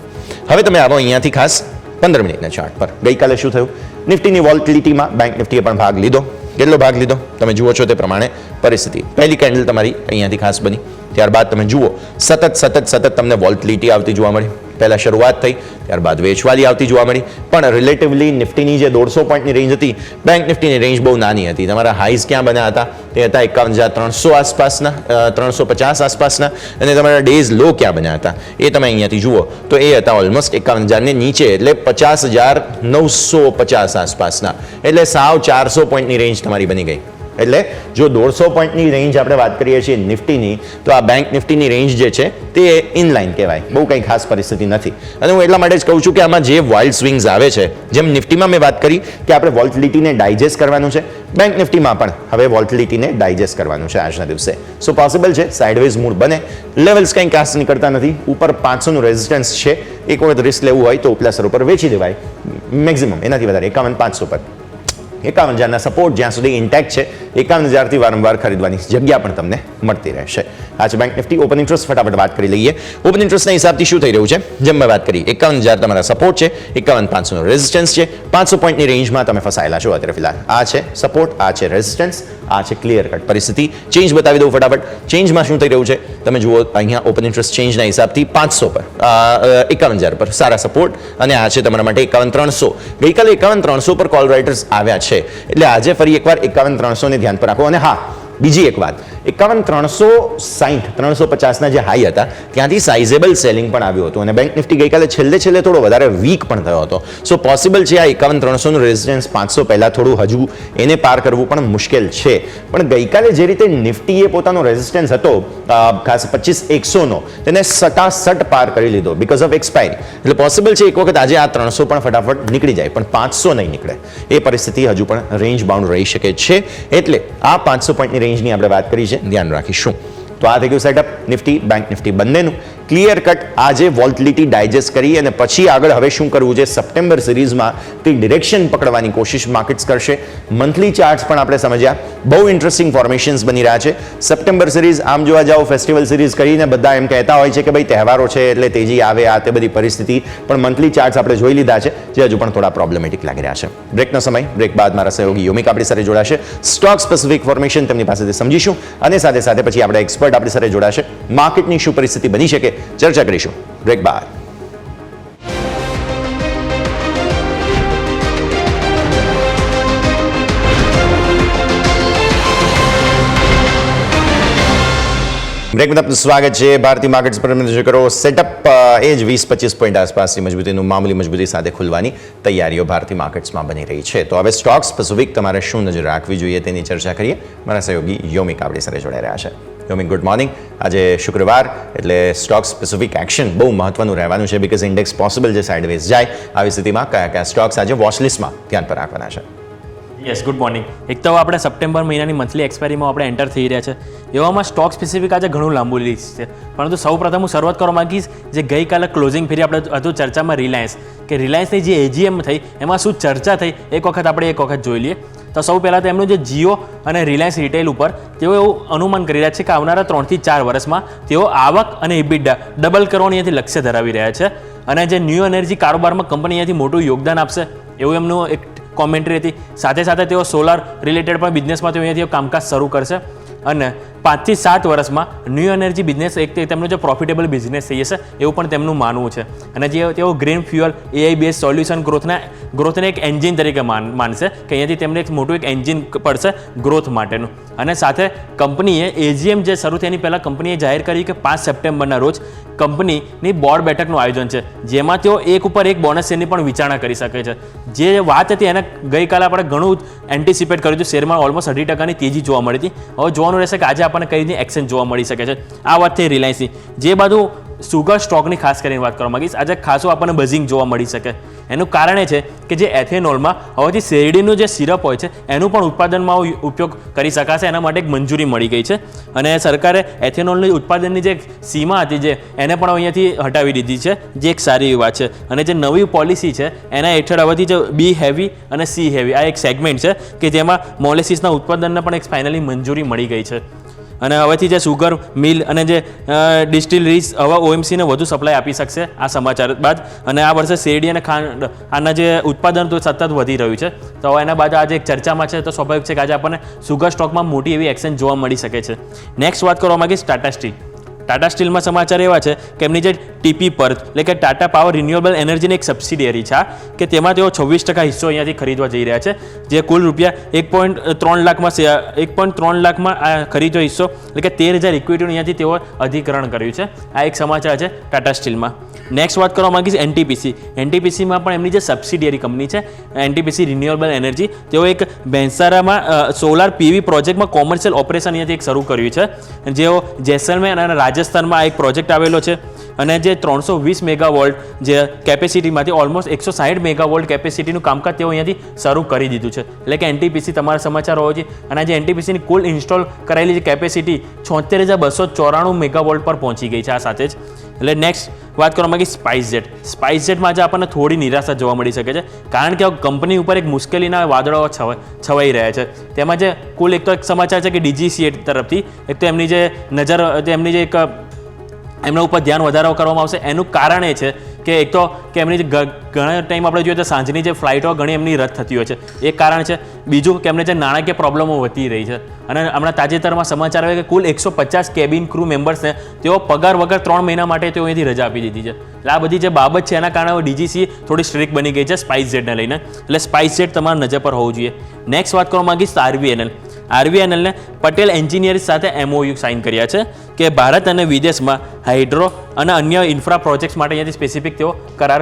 હવે તમે આવો અહીંયાથી ખાસ 15 મિનિટના ચાર્ટ પર. ગઈકાલે શું થયું? નિફ્ટીની વોલેટિલિટીમાં બેંક નિફ્ટીએ પણ ભાગ લીધો. કેટલો ભાગ લીધો તમે જુઓ છો તે પ્રમાણે પરિસ્થિતિ. પહેલી કેન્ડલ તમારી અહીંયાથી ખાસ બની, ત્યારબાદ તમે જુઓ સતત તમને વોલેટિલિટી આવતી જોવા મળી. પહેલા શરૂઆત થઈ, ત્યારબાદ વેચવાલી આવતી જોવા મળી, પણ રિલેટિવલી નિફ્ટીની જે 150 પોઈન્ટની રેન્જ હતી, બેંક નિફ્ટીની રેન્જ બહુ નાની હતી. તમારા હાઈઝ ક્યાં બન્યા હતા? તે હતા 51,300 આસપાસના, 350 આસપાસના, અને તમારા ડેઝ લો ક્યાં બન્યા હતા એ તમે અહીંયાથી જુઓ તો એ હતા ઓલમોસ્ટ 51,000 ની નીચે, એટલે 50,950 આસપાસના, એટલે સાવ 400 પોઈન્ટની રેન્જ તમારી બની ગઈ. એટલે જો 150 પોઈન્ટની રેન્જ આપણે વાત કરીએ છીએ નિફ્ટીની, તો આ બેંક નિફ્ટીની રેન્જ જે છે તે ઇનલાઇન કહેવાય, બહુ કંઈ ખાસ પરિસ્થિતિ નથી. અને હું એટલા માટે જ કહું છું કે આમાં જે વાઇલ્ડ સ્વિંગ્સ આવે છે, જેમ નિફ્ટીમાં મેં વાત કરી કે આપણે વોલેટિલિટીને ડાયજેસ્ટ કરવાનું છે, બેંક નિફ્ટીમાં પણ હવે વોલેટિલિટીને ડાયજેસ્ટ કરવાનું છે આજના દિવસે. સો પોસિબલ છે સાઇડવેઝ મૂડ બને, લેવલ્સ કંઈ કાસ્ટ નીકળતા નથી, ઉપર 500 નું રેઝિસ્ટન્સ છે, એક વખત રિસ્ક લેવું હોય તો ઉપલા સ્તર ઉપર વેચી દેવાય, મેક્સિમમ એનાથી વધારે 51,500 પર. 51,000ના સપોર્ટ જ્યાં સુધી ઇન્ટેક્ટ છે, 51,000થી વારંવાર ખરીદવાની જગ્યા પણ તમને મળતી રહેશે. આ છે બેંક નિફ્ટી. ઓપન ઇન્ટરેસ્ટ ફટાફટ વાત કરી લઈએ. ઓપન ઇન્ટરેસ્ટના હિસાબથી શું થઈ રહ્યું છે? જેમ મેં વાત કરી 51,000 તમારા સપોર્ટ છે, 51,500નો રેઝિસ્ટન્સ છે, 500 પોઈન્ટની રેન્જમાં તમે ફસાયેલા છો અત્યારે ફિલહાલ. આ છે સપોર્ટ, આ છે રેઝિસ્ટન્સ, આ છે ક્લિયર કટ પરિસ્થિતિ. ચેન્જ બતાવી દઉં ફટાફટ. ચેન્જમાં શું થઈ રહ્યું છે તમે જુઓ અહીંયા ઓપન ઇન્ટરેસ્ટ ચેન્જના હિસાબથી 500 પર, 51,000 પર સારા સપોર્ટ, અને આ છે તમારા માટે 51,300. ગઈકાલે 51,300 પર કોલ રાઇટર્સ આવ્યા છે, એટલે આજે ફરી એકવાર 51,300 ને ધ્યાન પર રાખો. અને હા, બીજી એક વાત, 51,360 350ના જે હાઈ હતા ત્યાંથી સાઇઝેબલ સેલિંગ પણ આવ્યું હતું, અને બેંક નિફ્ટી ગઈકાલે છેલ્લે થોડો વધારે વીક પણ થયો હતો. સો પોસિબલ છે આ 51,300 નું રેઝિસ્ટન્સ 500 પહેલા થોડું હજુ એને પાર કરવું પણ મુશ્કેલ છે, પણ ગઈકાલે જે રીતે નિફ્ટીએ પોતાનો રેઝિસ્ટન્સ હતો ખાસ 25,100નો, તેને સટાસટ પાર કરી લીધો બીકોઝ ઓફ એક્સપાયરી. એટલે પોસિબલ છે એક વખત આજે આ 300 પણ ફટાફટ નીકળી જાય, પણ 500 નહીં નીકળે. એ પરિસ્થિતિ હજુ પણ રેન્જ બાઉન્ડ રહી શકે છે, એટલે આ 500 પોઈન્ટની રેન્જની આપણે વાત કરી છે, ધ્યાન રાખીશું. તો આ થઈ ગયું સેટઅપ નિફ્ટી બેંક નિફ્ટી બંનેનું ક્લિયર કટ. આજે વોલેટિલિટી ડાયજેસ્ટ કરી અને પછી આગળ હવે શું કરવું છે, સપ્ટેમ્બર સિરીઝમાં તે ડિરેક્શન પકડવાની કોશિશ માર્કેટ્સ કરશે. મંથલી ચાર્ટ્સ પણ આપણે સમજ્યા, બહુ ઇન્ટરેસ્ટિંગ ફોર્મેશન્સ બની રહ્યા છે. સપ્ટેમ્બર સિરીઝ આમ જોવા જાઓ ફેસ્ટિવલ સિરીઝ કરીને બધા એમ કહેતા હોય છે કે ભાઈ તહેવારો છે એટલે તેજી આવે, આ તે બધી પરિસ્થિતિ, પણ મંથલી ચાર્ટ્સ આપણે જોઈ લીધા છે જે હજુ પણ થોડા પ્રોબ્લેમેટિક લાગી રહ્યા છે. બ્રેકનો સમય, બ્રેક બાદ મારા સહયોગી યોમિક આપણી સાથે જોડાશે. સ્ટોક સ્પેસિફિક ફોર્મેશન તેમની પાસેથી સમજીશું, અને સાથે સાથે પછી આપણે એક્સપર્ટ આપણી સાથે જોડાશે, માર્કેટની શું પરિસ્થિતિ બની શકે ચર્ચા કરીશું. બ્રેક બાદ. બ્રેક બાદ સ્વાગત છે. ભારતીય માર્કેટ્સ પર નજર કરો. સેટઅપ એ જ 20-25 પોઈન્ટ આસપાસની મજબૂતીનું મામૂલી મજબૂતી સાથે ખુલવાની તૈયારીઓ ભારતીય માર્કેટ્સમાં બની રહી છે. તો હવે સ્ટોક સ્પેસિફિક તમારે શું નજર રાખવી જોઈએ તેની ચર્ચા કરીએ. મારા સહયોગી યોમિક આપણી સાથે જોડાઈ રહ્યા છે. યોમિક, ગુડ મોર્નિંગ. આજે શુક્રવાર એટલે સ્ટોક સ્પેસિફિક એક્શન બહુ મહત્વનું રહેવાનું છે, બીકોઝ ઇન્ડેક્સ પોસિબલ છે સાઇડવેઝ જાય. આવી સ્થિતિમાં કયા સ્ટોક્સ આજે વોચલિસ્ટમાં ધ્યાન પર રાખવાના છે? Yes, good morning. એક તો આપણે સપ્ટેમ્બર મહિનાની મંથલી એક્સપાયરીમાં આપણે એન્ટર થઈ રહ્યા છે, એવામાં સ્ટોક સ્પેસિફિક આજે ઘણું લાંબુ લિસ્ટ છે. પરંતુ સૌ પ્રથમ હું શરૂઆત કરવા માંગીશ જે ગઈકાલે ક્લોઝિંગ ફેરી આપણે હતું ચર્ચામાં રિલાયન્સ, કે રિલાયન્સની જે એજીએમ થઈ એમાં શું ચર્ચા થઈ એક વખત જોઈ લઈએ. તો સૌ પહેલાં તો એમનું જે જીઓ અને રિલાયન્સ રિટેલ ઉપર તેઓ એવું અનુમાન કરી રહ્યા છે કે આવનારા 3 થી 4 વર્ષમાં તેઓ આવક અને ઇબિડા ડબલ કરવાનું અહીંયાથી લક્ષ્ય ધરાવી રહ્યા છે, અને જે ન્યૂ એનર્જી કારોબારમાં કંપની અહીંયાથી મોટું યોગદાન આપશે એવું એમનું એક કોમેન્ટ્રી હતી. સાથે સાથે તેઓ સોલાર રિલેટેડ પણ બિઝનેસમાં તેઓ અહીંયાથી કામકાજ શરૂ કરશે, અને 5 થી 7 વર્ષમાં ન્યૂ એનર્જી બિઝનેસ એક તેમનું જે પ્રોફિટેબલ બિઝનેસ થઈ જશે એવું પણ તેમનું માનવું છે. અને જે તેઓ green fuel AI base solution ગ્રોથને એક એન્જિન તરીકે માનશે કે અહીંયાથી તેમને એક મોટું એક એન્જિન પડશે ગ્રોથ માટેનું. અને સાથે કંપનીએ AGM જે શરૂ થયાની પહેલાં કંપનીએ જાહેર કરી કે 5 સપ્ટેમ્બરના રોજ કંપનીની બોર્ડ બેઠકનું આયોજન છે, જેમાં તેઓ એક ઉપર એક બોનસ શેરની પણ વિચારણા કરી શકે છે. જે વાત હતી એને ગઈકાલે આપણે ઘણું એન્ટિસિપેટ કર્યું હતું. શેરમાં ઓલમોસ્ટ 18% તેજી જોવા મળી હતી. હવે જોવાનું રહેશે કે આજે આપણને કઈ રીતની એક્શન જોવા મળી શકે છે. આ વાત થઈ રિલાયન્સની. જે બાજુ સુગર સ્ટોકની ખાસ કરીને વાત કરવા માંગીશ, આજે ખાસું આપણને બઝિંગ જોવા મળી શકે. એનું કારણ એ છે કે જે એથેનોલમાં હવેથી શેરડીનું જે સિરપ હોય છે એનું પણ ઉત્પાદનમાં ઉપયોગ કરી શકાશે. એના માટે એક મંજૂરી મળી ગઈ છે અને સરકારે એથેનોલની ઉત્પાદનની જે સીમા હતી જે એને પણ અહીંયાથી હટાવી દીધી છે, જે એક સારી વાત છે. અને જે નવી પોલિસી છે એના હેઠળ હવેથી જે બી હેવી અને સી હેવી આ એક સેગમેન્ટ છે કે જેમાં મોલેસીસના ઉત્પાદનને પણ એક ફાઇનલી મંજૂરી મળી ગઈ છે. અને હવેથી જે સુગર મિલ અને જે ડિસ્ટિલરીઝ હવે OMCને વધુ સપ્લાય આપી શકશે આ સમાચાર બાદ. અને આ વર્ષે શેરડી અને ખાંડ આના જે ઉત્પાદન તો સતત વધી રહ્યું છે. તો એના બાદ આજે એક ચર્ચામાં છે તો સ્વાભાવિક છે કે આજે આપણને સુગર સ્ટોકમાં મોટી એવી એક્શન જોવા મળી શકે છે. નેક્સ્ટ વાત કરવા માંગીશ ટાટા સ્ટીલ. ટાટા સ્ટીલમાં સમાચાર એવા છે કે એમની જે TP પર એટલે કે ટાટા પાવર રિન્યુએબલ એનર્જીની એક સબસિડિયરી છે કે તેમાં તેઓ 26% હિસ્સો અહીંયાથી ખરીદવા જઈ રહ્યા છે, જે કુલ રૂપિયા 1.3 લાખમાં ખરીદ્યો હિસ્સો એટલે કે 13,000 ઇક્વિટીનું અહીંયાથી તેઓ અધિકરણ કર્યું છે. આ એક સમાચાર છે ટાટા સ્ટીલમાં. નેક્સ્ટ વાત કરવા માંગીશ NTPCમાં પણ એમની જે સબસિડિયરી કંપની છે NTPC રિન્યુએબલ એનર્જી, તેઓ એક બેન્સારામાં સોલાર PV પ્રોજેક્ટમાં કોમર્શિયલ ઓપરેશન અહીંયાથી એક શરૂ કર્યું છે. જેઓ જેસલમેર અને રાજસ્થાનમાં એક પ્રોજેક્ટ આવેલો છે અને જે 320 મેગાવોલ્ટ જે કેપેસિટીમાંથી ઓલમોસ્ટ 160 મેગાવોલ્ટ કેપેસિટીનું કામકાજ તેઓ અહીંયાથી શરૂ કરી દીધું છે. એટલે કે NTPC તમારા સમાચાર હોવો જોઈએ. અને જે NTPCની કુલ ઇન્સ્ટોલ કરાયેલી જે કેપેસિટી 76,294 મેગાવોલ્ટ પર પહોંચી ગઈ છે આ સાથે જ. એટલે નેક્સ્ટ વાત કરવા માંગી સ્પાઇસજેટમાં આજે આપણને થોડી નિરાશા જોવા મળી શકે છે, કારણ કે કંપની ઉપર એક મુશ્કેલીના વાદળો છવાઈ રહ્યા છે. તેમાં જે કુલ એક તો એક સમાચાર છે કે DGCA તરફથી એક તો એમની જે નજર એમની જે એક એમના ઉપર ધ્યાન વધારો કરવામાં આવશે. એનું કારણ એ છે કે એક તો કે એમની જે ઘણા ટાઈમ આપણે જોઈએ તો સાંજની જે ફ્લાઇટો ઘણી એમની રદ થતી હોય છે, એક કારણ છે. બીજું કે એમને જે નાણાકીય પ્રોબ્લેમો વધી રહી છે. અને હમણાં તાજેતરમાં સમાચાર આવે કે કુલ 150 કેબિન ક્રૂ મેમ્બર્સને તેઓ પગાર વગર 3 મહિના માટે તેઓ અહીંથી રજા આપી દીધી છે. એટલે આ બધી જે બાબત છે એના કારણે DGCA થોડી સ્ટ્રિક્ટ બની ગઈ છે સ્પાઇસજેટને લઈને. એટલે સ્પાઇસજેટ તમારા નજર પર હોવું જોઈએ. નેક્સ્ટ વાત કરવા માંગીશ RVNL પટેલ એન્જિનિયરિંગ સાથે MOU સાઇન કર્યા છે કે ભારત અને વિદેશમાં હાઇડ્રો અને અન્ય ઇન્ફ્રા પ્રોજેક્ટ્સ માટે અહીંયાથી સ્પેસિફિક તેઓ કરાર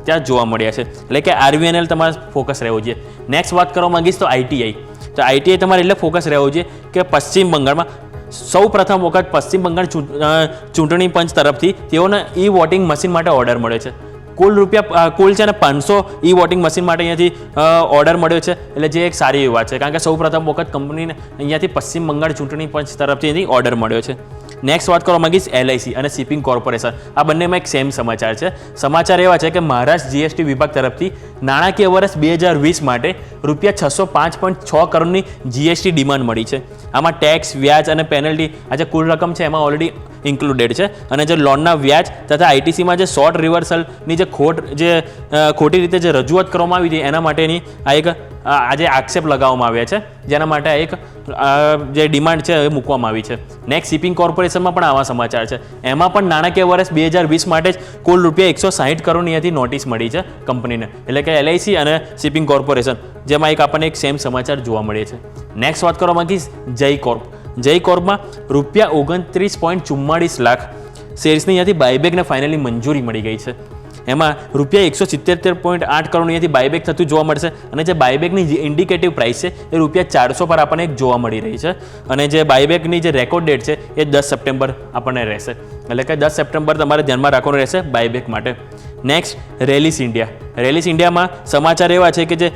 ત્યાં જોવા મળ્યા છે. એટલે કે RVNL તમારે ફોકસ રહેવું જોઈએ. નેક્સ્ટ વાત કરવા માંગીશ તો ITI તમારે એટલે ફોકસ રહેવું જોઈએ કે પશ્ચિમ બંગાળમાં સૌ પ્રથમ વખત પશ્ચિમ બંગાળ ચૂંટણી પંચ તરફથી તેઓને વોટિંગ મશીન માટે ઓર્ડર મળ્યો છે. કુલ છે ને 500 વોટિંગ મશીન માટે અહીંયાથી ઓર્ડર મળ્યો છે. એટલે જે એક સારી એવી વાત છે, કારણ કે સૌ પ્રથમ વખત કંપનીને અહીંયાથી પશ્ચિમ બંગાળ ચૂંટણી પંચ તરફથી ઓર્ડર મળ્યો છે. નેક્સ્ટ વાત કરવા માંગીશ LIC અને શિપિંગ કોર્પોરેશન. આ બંનેમાં એક સેમ સમાચાર છે. સમાચાર એવા છે કે મહારાષ્ટ્ર GST વિભાગ તરફથી નાણાકીય વર્ષ 2020 માટે રૂપિયા 605.6 કરોડની GST ડિમાન્ડ મળી છે. આમાં ટેક્સ, વ્યાજ અને પેનલ્ટી આ જે કુલ રકમ છે એમાં ઓલરેડી ઇન્ક્લુડેડ છે. અને જે લોનના વ્યાજ તથા ITCમાં જે શોર્ટ રિવર્સલની જે ખોટી રીતે જે રજૂઆત કરવામાં આવી હતી એના માટેની આ એક આજે આક્ષેપ લગાવવામાં આવ્યા છે, જેના માટે એક જે ડિમાન્ડ છે એ મૂકવામાં આવી છે. નેક્સ્ટ શિપિંગ કોર્પોરેશનમાં પણ આવા સમાચાર છે. એમાં પણ નાણાકીય વર્ષ 2020 માટે જ કુલ રૂપિયા 160 કરોડની અહીંયાથી નોટિસ મળી છે કંપનીને. એટલે કે LIC અને શિપિંગ કોર્પોરેશન, જેમાં એક આપણને એક સેમ સમાચાર જોવા મળે છે. નેક્સ્ટ વાત કરવા માંગીશ જય કોર્પમાં રૂપિયા 29.44 લાખ શેર્સની અહીંયાથી બાયબેકને ફાઇનલી મંજૂરી મળી ગઈ છે. એમાં રૂપિયા 177.8 કરોડ અહીંયાથી બાયબેક થતું જોવા મળશે. અને જે બાયબેકની જે ઇન્ડિકેટિવ પ્રાઇસ છે એ રૂપિયા 400 પર આપણને એક જોવા મળી રહી છે. અને જે બાયબેકની જે રેકોર્ડ ડેટ છે એ 10 સપ્ટેમ્બર આપણને રહેશે. એટલે કે 10 સપ્ટેમ્બર તમારે ધ્યાનમાં રાખવાનું રહેશે બાયબેક માટે. નેક્સ્ટ રેલિસ ઇન્ડિયામાં સમાચાર એવા છે કે જે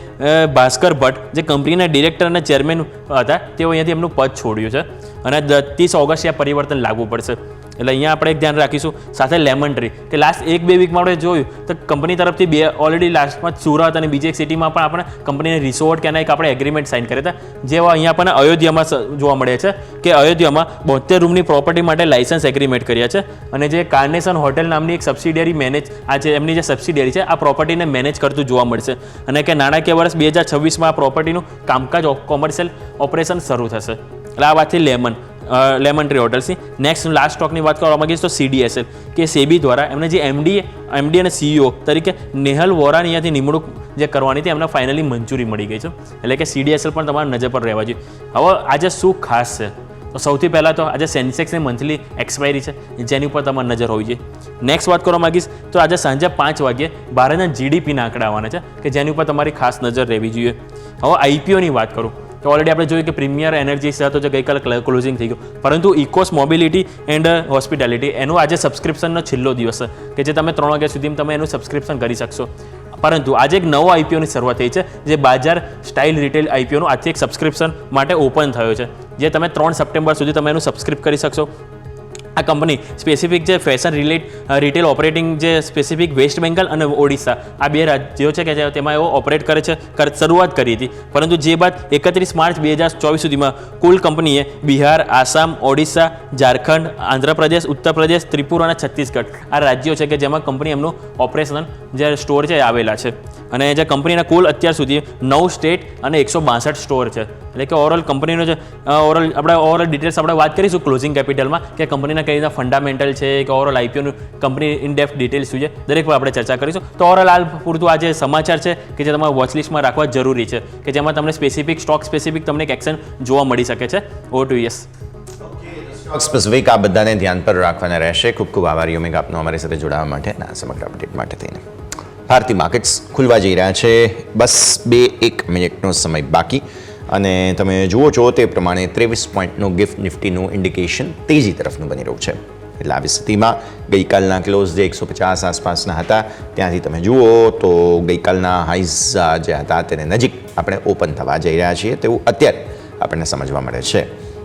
ભાસ્કર ભટ્ટ જે કંપનીના ડિરેક્ટર અને ચેરમેન હતા તેઓ અહીંયાથી એમનું પદ છોડ્યું છે અને 30 ઓગસ્ટે આ પરિવર્તન લાગુ પડશે. એટલે અહીંયા આપણે એક ધ્યાન રાખીશું. સાથે લેમન ટ્રી કે લાસ્ટ 1-2 વીકમાં આપણે જોયું તો કંપની તરફથી ઓલરેડી લાસ્ટમાં સુરત અને બીજી એક સિટીમાં પણ આપણે કંપનીને રિસોર્ટ કે એક આપણે એગ્રીમેન્ટ સાઇન કર્યા હતા, જેવા અહીંયા આપણને અયોધ્યામાં જોવા મળે છે કે અયોધ્યામાં 72 રૂમની પ્રોપર્ટી માટે લાયસન્સ એગ્રીમેન્ટ કર્યા છે. અને જે કાર્નેશન હોટેલ નામની એક સબસિડિયરી એમની જે સબસિડિયરી છે આ પ્રોપર્ટીને મેનેજ કરતું જોવા મળશે. અને કે નાણાકીય વર્ષ 2026માં આ પ્રોપર્ટીનું કામકાજ કોમર્શિયલ ઓપરેશન શરૂ થશે. એટલે આ વાતથી લેમન ટ્રી હોટલ્સની. નેક્સ્ટ લાસ્ટ સ્ટોકની વાત કરવા માંગીશ તો CDSL, કે સેબી દ્વારા એમને જે MD અને CEO તરીકે નેહલ વોરાની અહીંયાથી નિમણૂક જે કરવાની હતી એમને ફાઇનલી મંજૂરી મળી ગઈ છે. એટલે કે CDSL પણ તમારા નજર પર રહેવા જોઈએ. હવે આજે શું ખાસ છે તો સૌથી પહેલાં તો આજે સેન્સેક્સની મંથલી એક્સપાયરી છે જેની ઉપર તમારી નજર હોવી જોઈએ. નેક્સ્ટ વાત કરવા માંગીશ તો આજે સાંજે 5 વાગ્યે ભારતના GDPના આંકડા આવવાના છે કે જેની ઉપર તમારી ખાસ નજર રહેવી જોઈએ. હવે IPOની વાત કરું તો ઓલરેડી આપણે જોયું કે પ્રીમિયર એનર્જીસ હતો જે ગઈકાલે ક્લોઝિંગ થઈ ગયું, પરંતુ ઇકોસ મોબિલિટી એન્ડ હોસ્પિટાલિટી એનું આજે સબસ્ક્રિપ્શનનો છેલ્લો દિવસ છે કે જે તમે 3 વાગ્યા સુધીમાં તમે એનું સબસ્ક્રિપ્શન કરી શકશો. પરંતુ આજે એક નવો IPOની શરૂઆત થઈ છે જે બાજાર સ્ટાઇલ રિટેલ IPOનું આજથી એક સબસ્ક્રિપ્શન માટે ઓપન થયો છે જે તમે 3 સપ્ટેમ્બર સુધી તમે એનું સબસ્ક્રિપ કરી શકશો. આ કંપની સ્પેસિફિક જે ફેશન રિટેલ ઓપરેટિંગ જે સ્પેસિફિક વેસ્ટ બેંગાલ અને ઓડિશા આ 2 રાજ્યો છે કે તેમાં એઓ ઓપરેટ કરે છે શરૂઆત કરી હતી, પરંતુ જે બાદ 31 માર્ચ 2024 સુધીમાં કુલ કંપનીએ બિહાર, આસામ, ઓડિશા, ઝારખંડ, આંધ્રપ્રદેશ, ઉત્તર પ્રદેશ, ત્રિપુરા અને છત્તીસગઢ આ રાજ્યો છે કે જેમાં કંપની એમનું ઓપરેશન જે સ્ટોર છે આવેલા છે. અને જે કંપનીના કુલ અત્યાર સુધી 9 સ્ટેટ અને 162 સ્ટોર છે. એટલે કે ઓવરઓલ કંપનીનો જે ઓવરઓલ ડિટેલ્સ આપણે વાત કરીશું ક્લોઝિંગ કેપિટલમાં કે કંપનીના કઈ રીતના ફંડામેન્ટલ છે કે ઓવરઓલ IPOનું કંપની ઇન ડેપ્થ ડિટેલ્સ શું છે દરેક પર આપણે ચર્ચા કરીશું. તો ઓવરઓલ હાલ પૂરતું આ જે સમાચાર છે કે જે તમારે વોચલિસ્ટમાં રાખવા જરૂરી છે કે જેમાં તમને સ્ટોક સ્પેસિફિક તમને એક એક્શન જોવા મળી શકે છે. Over to yes. Stock specific આ બધાને ધ્યાન પર રાખવાના રહેશે. ખૂબ ખૂબ આભાર યોમિક આપનો અમારી સાથે જોડાવા માટે અને આ સમગ્ર અપડેટ માટે થઈને. ભારતીય માર્કેટ્સ ખુલવા જઈ રહ્યા છે. બસ 2-1 મિનિટનો સમય બાકી અને તમે જુઓ છો તે પ્રમાણે 23 પોઈન્ટનું ગિફ્ટ નિફ્ટીનું ઇન્ડિકેશન તેજી તરફનું બની રહ્યું છે. એટલે આવી સ્થિતિમાં ગઈકાલના ક્લોઝ જે 150 આસપાસના હતા ત્યાંથી તમે જુઓ તો ગઈકાલના હાઈઝ જે હતા તેને નજીક આપણે ઓપન થવા જઈ રહ્યા છીએ તેવું અત્યારે આપણને સમજવા મળે છે.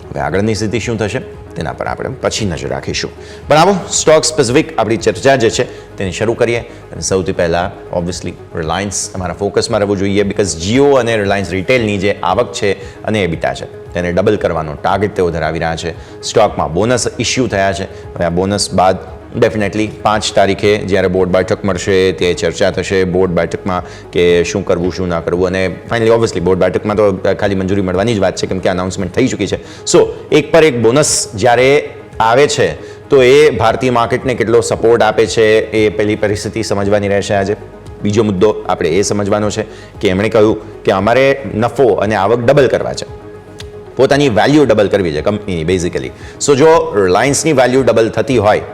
હવે આગળની સ્થિતિ શું થશે તેના પર આપણે પછી નજર રાખીશું. પણ આવો સ્ટોક સ્પેસિફિક આપણી ચર્ચા જે છે તેને શરૂ કરીએ અને સૌથી પહેલાં ઓબ્વિયસલી રિલાયન્સ તમારા ફોકસમાં રહેવું જોઈએ બિકોઝ જીઓ અને રિલાયન્સ રિટેલની જે આવક છે અને એબિટા છે તેને ડબલ કરવાનો ટાર્ગેટ તેઓ ધરાવી રહ્યા છે. સ્ટોકમાં બોનસ ઇસ્યુ થયા છે. હવે આ બોનસ બાદ ડેફિનેટલી 5 તારીખે જ્યારે બોર્ડ બેઠક મળશે તે ચર્ચા થશે બોર્ડ બેઠકમાં કે શું કરવું શું ના કરવું અને ફાઇનલી ઓબ્વિયસલી બોર્ડ બેઠકમાં તો ખાલી મંજૂરી મળવાની જ વાત છે કેમ કે અનાઉન્સમેન્ટ થઈ ચૂકી છે. સો એક પર એક બોનસ જ્યારે આવે છે તો એ ભારતીય માર્કેટને કેટલો સપોર્ટ આપે છે એ પહેલી પરિસ્થિતિ સમજવાની રહેશે. આજે બીજો મુદ્દો આપણે એ સમજવાનો છે કે એમણે કહ્યું કે અમારે નફો અને આવક ડબલ કરવા છે, પોતાની વેલ્યુ ડબલ કરવી છે કંપનીની બેઝિકલી. સો જો રિલાયન્સની વેલ્યુ ડબલ થતી હોય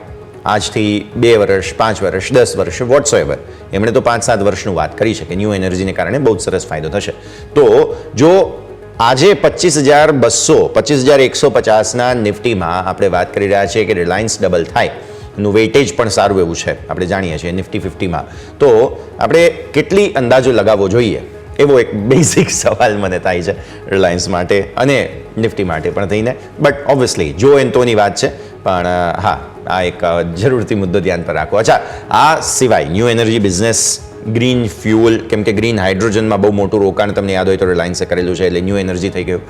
આજથી 2 વર્ષ 5 વર્ષ 10 વર્ષ વોટ્સએવર એમણે તો 5-7 વર્ષનું વાત કરી છે કે ન્યૂ એનર્જીને કારણે બહુ જ સરસ ફાયદો થશે. તો જો આજે 25,150ના નિફ્ટીમાં આપણે વાત કરી રહ્યા છીએ કે રિલાયન્સ ડબલ થાય એનું વેઇટેજ પણ સારું એવું છે આપણે જાણીએ છીએ નિફ્ટી 50માં, તો આપણે કેટલી અંદાજો લગાવવો જોઈએ એવો એક બેઝિક સવાલ મને થાય છે રિલાયન્સ માટે અને નિફ્ટી માટે પણ થઈને. બટ ઓબ્વિયસલી જો એન તોની વાત છે પણ હા આ એક જરૂરથી મુદ્દો ધ્યાન પર રાખો. અચ્છા આ સિવાય new energy business green fuel કેમ કે ગ્રીન હાઇડ્રોજનમાં બહુ મોટું રોકાણ તમને યાદ હોય તો રિલાયન્સે કરેલું છે એટલે ન્યૂ એનર્જી થઈ ગયું.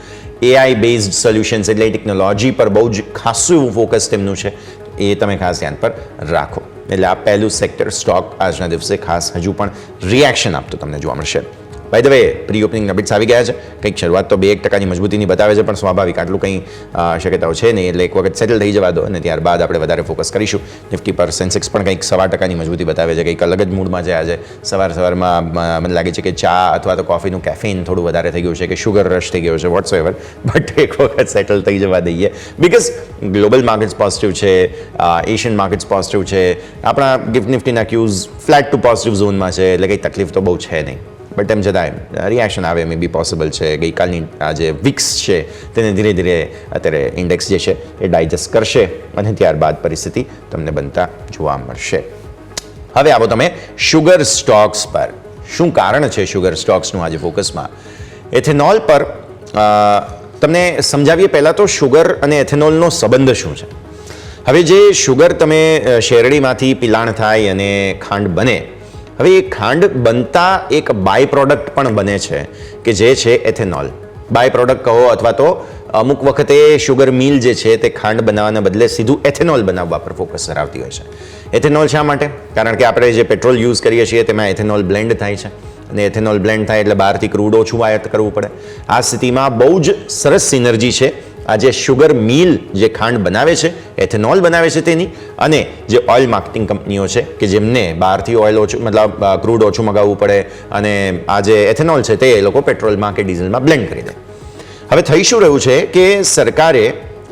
AI બેઝડ સોલ્યુશન્સ એટલે ટેકનોલોજી પર બહુ જ ખાસું એવું ફોકસ તેમનું છે એ તમે ખાસ ધ્યાન પર રાખો. એટલે આ પહેલું સેક્ટર સ્ટોક આજના દિવસે ખાસ હજુ પણ રિએક્શન આપતો તમને જોવા મળશે. By the way pre opening updates આવી ગયા છે. કંઈક શરૂઆત તો 2-1% મજબૂતીની બતાવે છે પણ સ્વાભાવિક આટલું કંઈ શક્યતાઓ છે નહીં એટલે એક વખત સેટલ થઈ જવા દો અને ત્યારબાદ આપણે વધારે ફોકસ કરીશું. નિફ્ટી પર સેન્સેક્સ પણ કંઈક 1.25% મજબૂતી બતાવે છે. કંઈક અલગ જ મૂડમાં છે આજે. સવારમાં મને લાગે છે કે ચા અથવા તો કોફીનું કેફીન થોડું વધારે થઈ ગયું છે કે શુગર રશ થઈ ગયો છે વોટ્સએવર, બટ એક વખત સેટલ થઈ જવા દઈએ બિકોઝ ગ્લોબલ માર્કેટ્સ પોઝિટિવ છે, એશિયન માર્કેટ્સ પોઝિટિવ છે, આપણા ગિફ્ટ નિફ્ટીના ક્યુઝ ફ્લેટ ટુ પોઝિટિવ ઝોનમાં છે એટલે કંઈ તકલીફ તો બહુ છે નહીં. બટ એમ છતાંય રિએક્શન આવે મે બી પોસિબલ છે. ગઈકાલની આ જે વિક્સ છે તેને ધીરે ધીરે અત્યારે ઇન્ડેક્સ જે છે એ ડાયજેસ્ટ કરશે અને ત્યારબાદ પરિસ્થિતિ તમને બનતા જોવા મળશે. હવે આવો તમે શુગર સ્ટોક્સ પર. શું કારણ છે શુગર સ્ટોક્સનું આજે ફોકસમાં? એથેનોલ પર તમને સમજાવીએ. પહેલાં તો શુગર અને એથેનોલનો સંબંધ શું છે. હવે જે શુગર તમે શેરડીમાંથી પિલાણ થાય અને ખાંડ બને, હવે એ ખાંડ બનતા એક બાય પ્રોડક્ટ પણ બને છે કે જે છે એથેનોલ. બાય પ્રોડક્ટ કહો અથવા તો અમુક વખતે શુગર મિલ જે છે તે ખાંડ બનાવવાના બદલે સીધું એથેનોલ બનાવવા પર ફોકસ ધરાવતી હોય છે. એથેનોલ શા માટે? કારણ કે આપણે જે પેટ્રોલ યુઝ કરીએ છીએ તેમાં એથેનોલ બ્લેન્ડ થાય છે અને એથેનોલ બ્લેન્ડ થાય એટલે બહારથી ક્રૂડ ઓછું આયાત કરવું પડે. આ સ્થિતિમાં બહુ જ સરસ સિનર્જી છે આ જે શુગર મિલ જે ખાંડ બનાવે છે, એથેનોલ બનાવે છે તેની, અને જે ઓઇલ માર્કેટિંગ કંપનીઓ છે કે જેમને બહારથી ઓઇલ ઓછું મતલબ ક્રૂડ ઓછું મગાવવું પડે અને આ જે એથેનોલ છે તે એ લોકો પેટ્રોલમાં કે ડીઝલમાં બ્લેન્ડ કરી દે. હવે થઈ શું રહ્યું છે કે સરકારે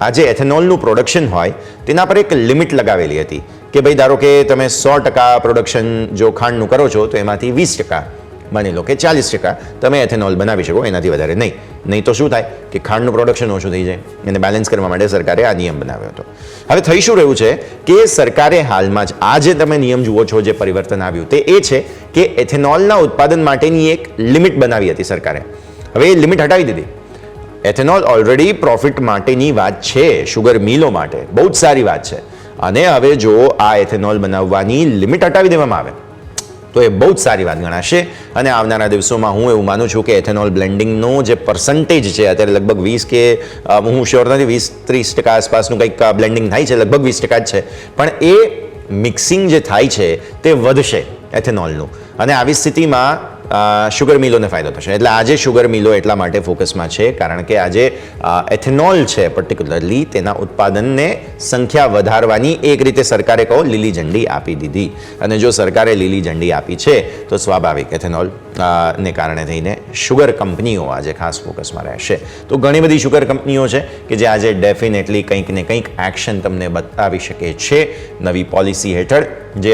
આ જે એથેનોલનું પ્રોડક્શન હોય તેના પર એક લિમિટ લગાવેલી હતી કે ભાઈ ધારો કે તમે 100% પ્રોડક્શન જો ખાંડનું કરો છો તો એમાંથી 20%, માની લો કે 40% તમે એથેનોલ બનાવી શકો, એનાથી વધારે નહીં તો શું થાય કે ખાંડનું પ્રોડક્શન ઓછું થઈ જાય. એને બેલેન્સ કરવા માટે સરકારે આ નિયમ બનાવ્યો હતો. હવે થઈ શું રહ્યું છે કે સરકારે હાલમાં જ આ જે તમે નિયમ જુઓ છો, જે પરિવર્તન આવ્યું તે એ છે કે એથેનોલના ઉત્પાદન માટેની એક લિમિટ બનાવી હતી સરકારે. હવે એ લિમિટ હટાવી દીધી. એથેનોલ ઓલરેડી પ્રોફિટ માટેની વાત છે શુગર મિલો માટે, બહુ જ સારી વાત છે. અને હવે જો આ એથેનોલ બનાવવાની લિમિટ હટાવી દેવામાં આવે તો એ બહુ જ સારી વાત ગણાશે. અને આવનારા દિવસોમાં હું એવું માનું છું કે એથેનોલ બ્લેન્ડિંગનો જે પર્સન્ટેજ છે અત્યારે લગભગ 20 કે હું શ્યોર નથી 20-30% આસપાસનું કંઈક બ્લેન્ડિંગ થાય છે, લગભગ 20% જ છે, પણ એ મિક્સિંગ જે થાય છે તે વધશે એથેનોલનું. અને આવી સ્થિતિમાં શુગર મિલોને ફાયદો થશે. એટલે આજે શુગર મિલો એટલા માટે ફોકસમાં છે કારણ કે આજે એથેનોલ છે પર્ટિક્યુલરલી તેના ઉત્પાદનને સંખ્યા વધારવાની એક રીતે સરકારે કહો લીલી ઝંડી આપી દીધી. અને જો સરકારે લીલી ઝંડી આપી છે તો સ્વાભાવિક એથેનોલ ને કારણે થઈને શુગર કંપનીઓ આજે ખાસ ફોકસમાં રહેશે. તો ઘણી બધી શુગર કંપનીઓ છે કે જે આજે ડેફિનેટલી કંઈક ને કંઈક એક્શન તમને બતાવી શકે છે નવી પોલિસી હેઠળ. જે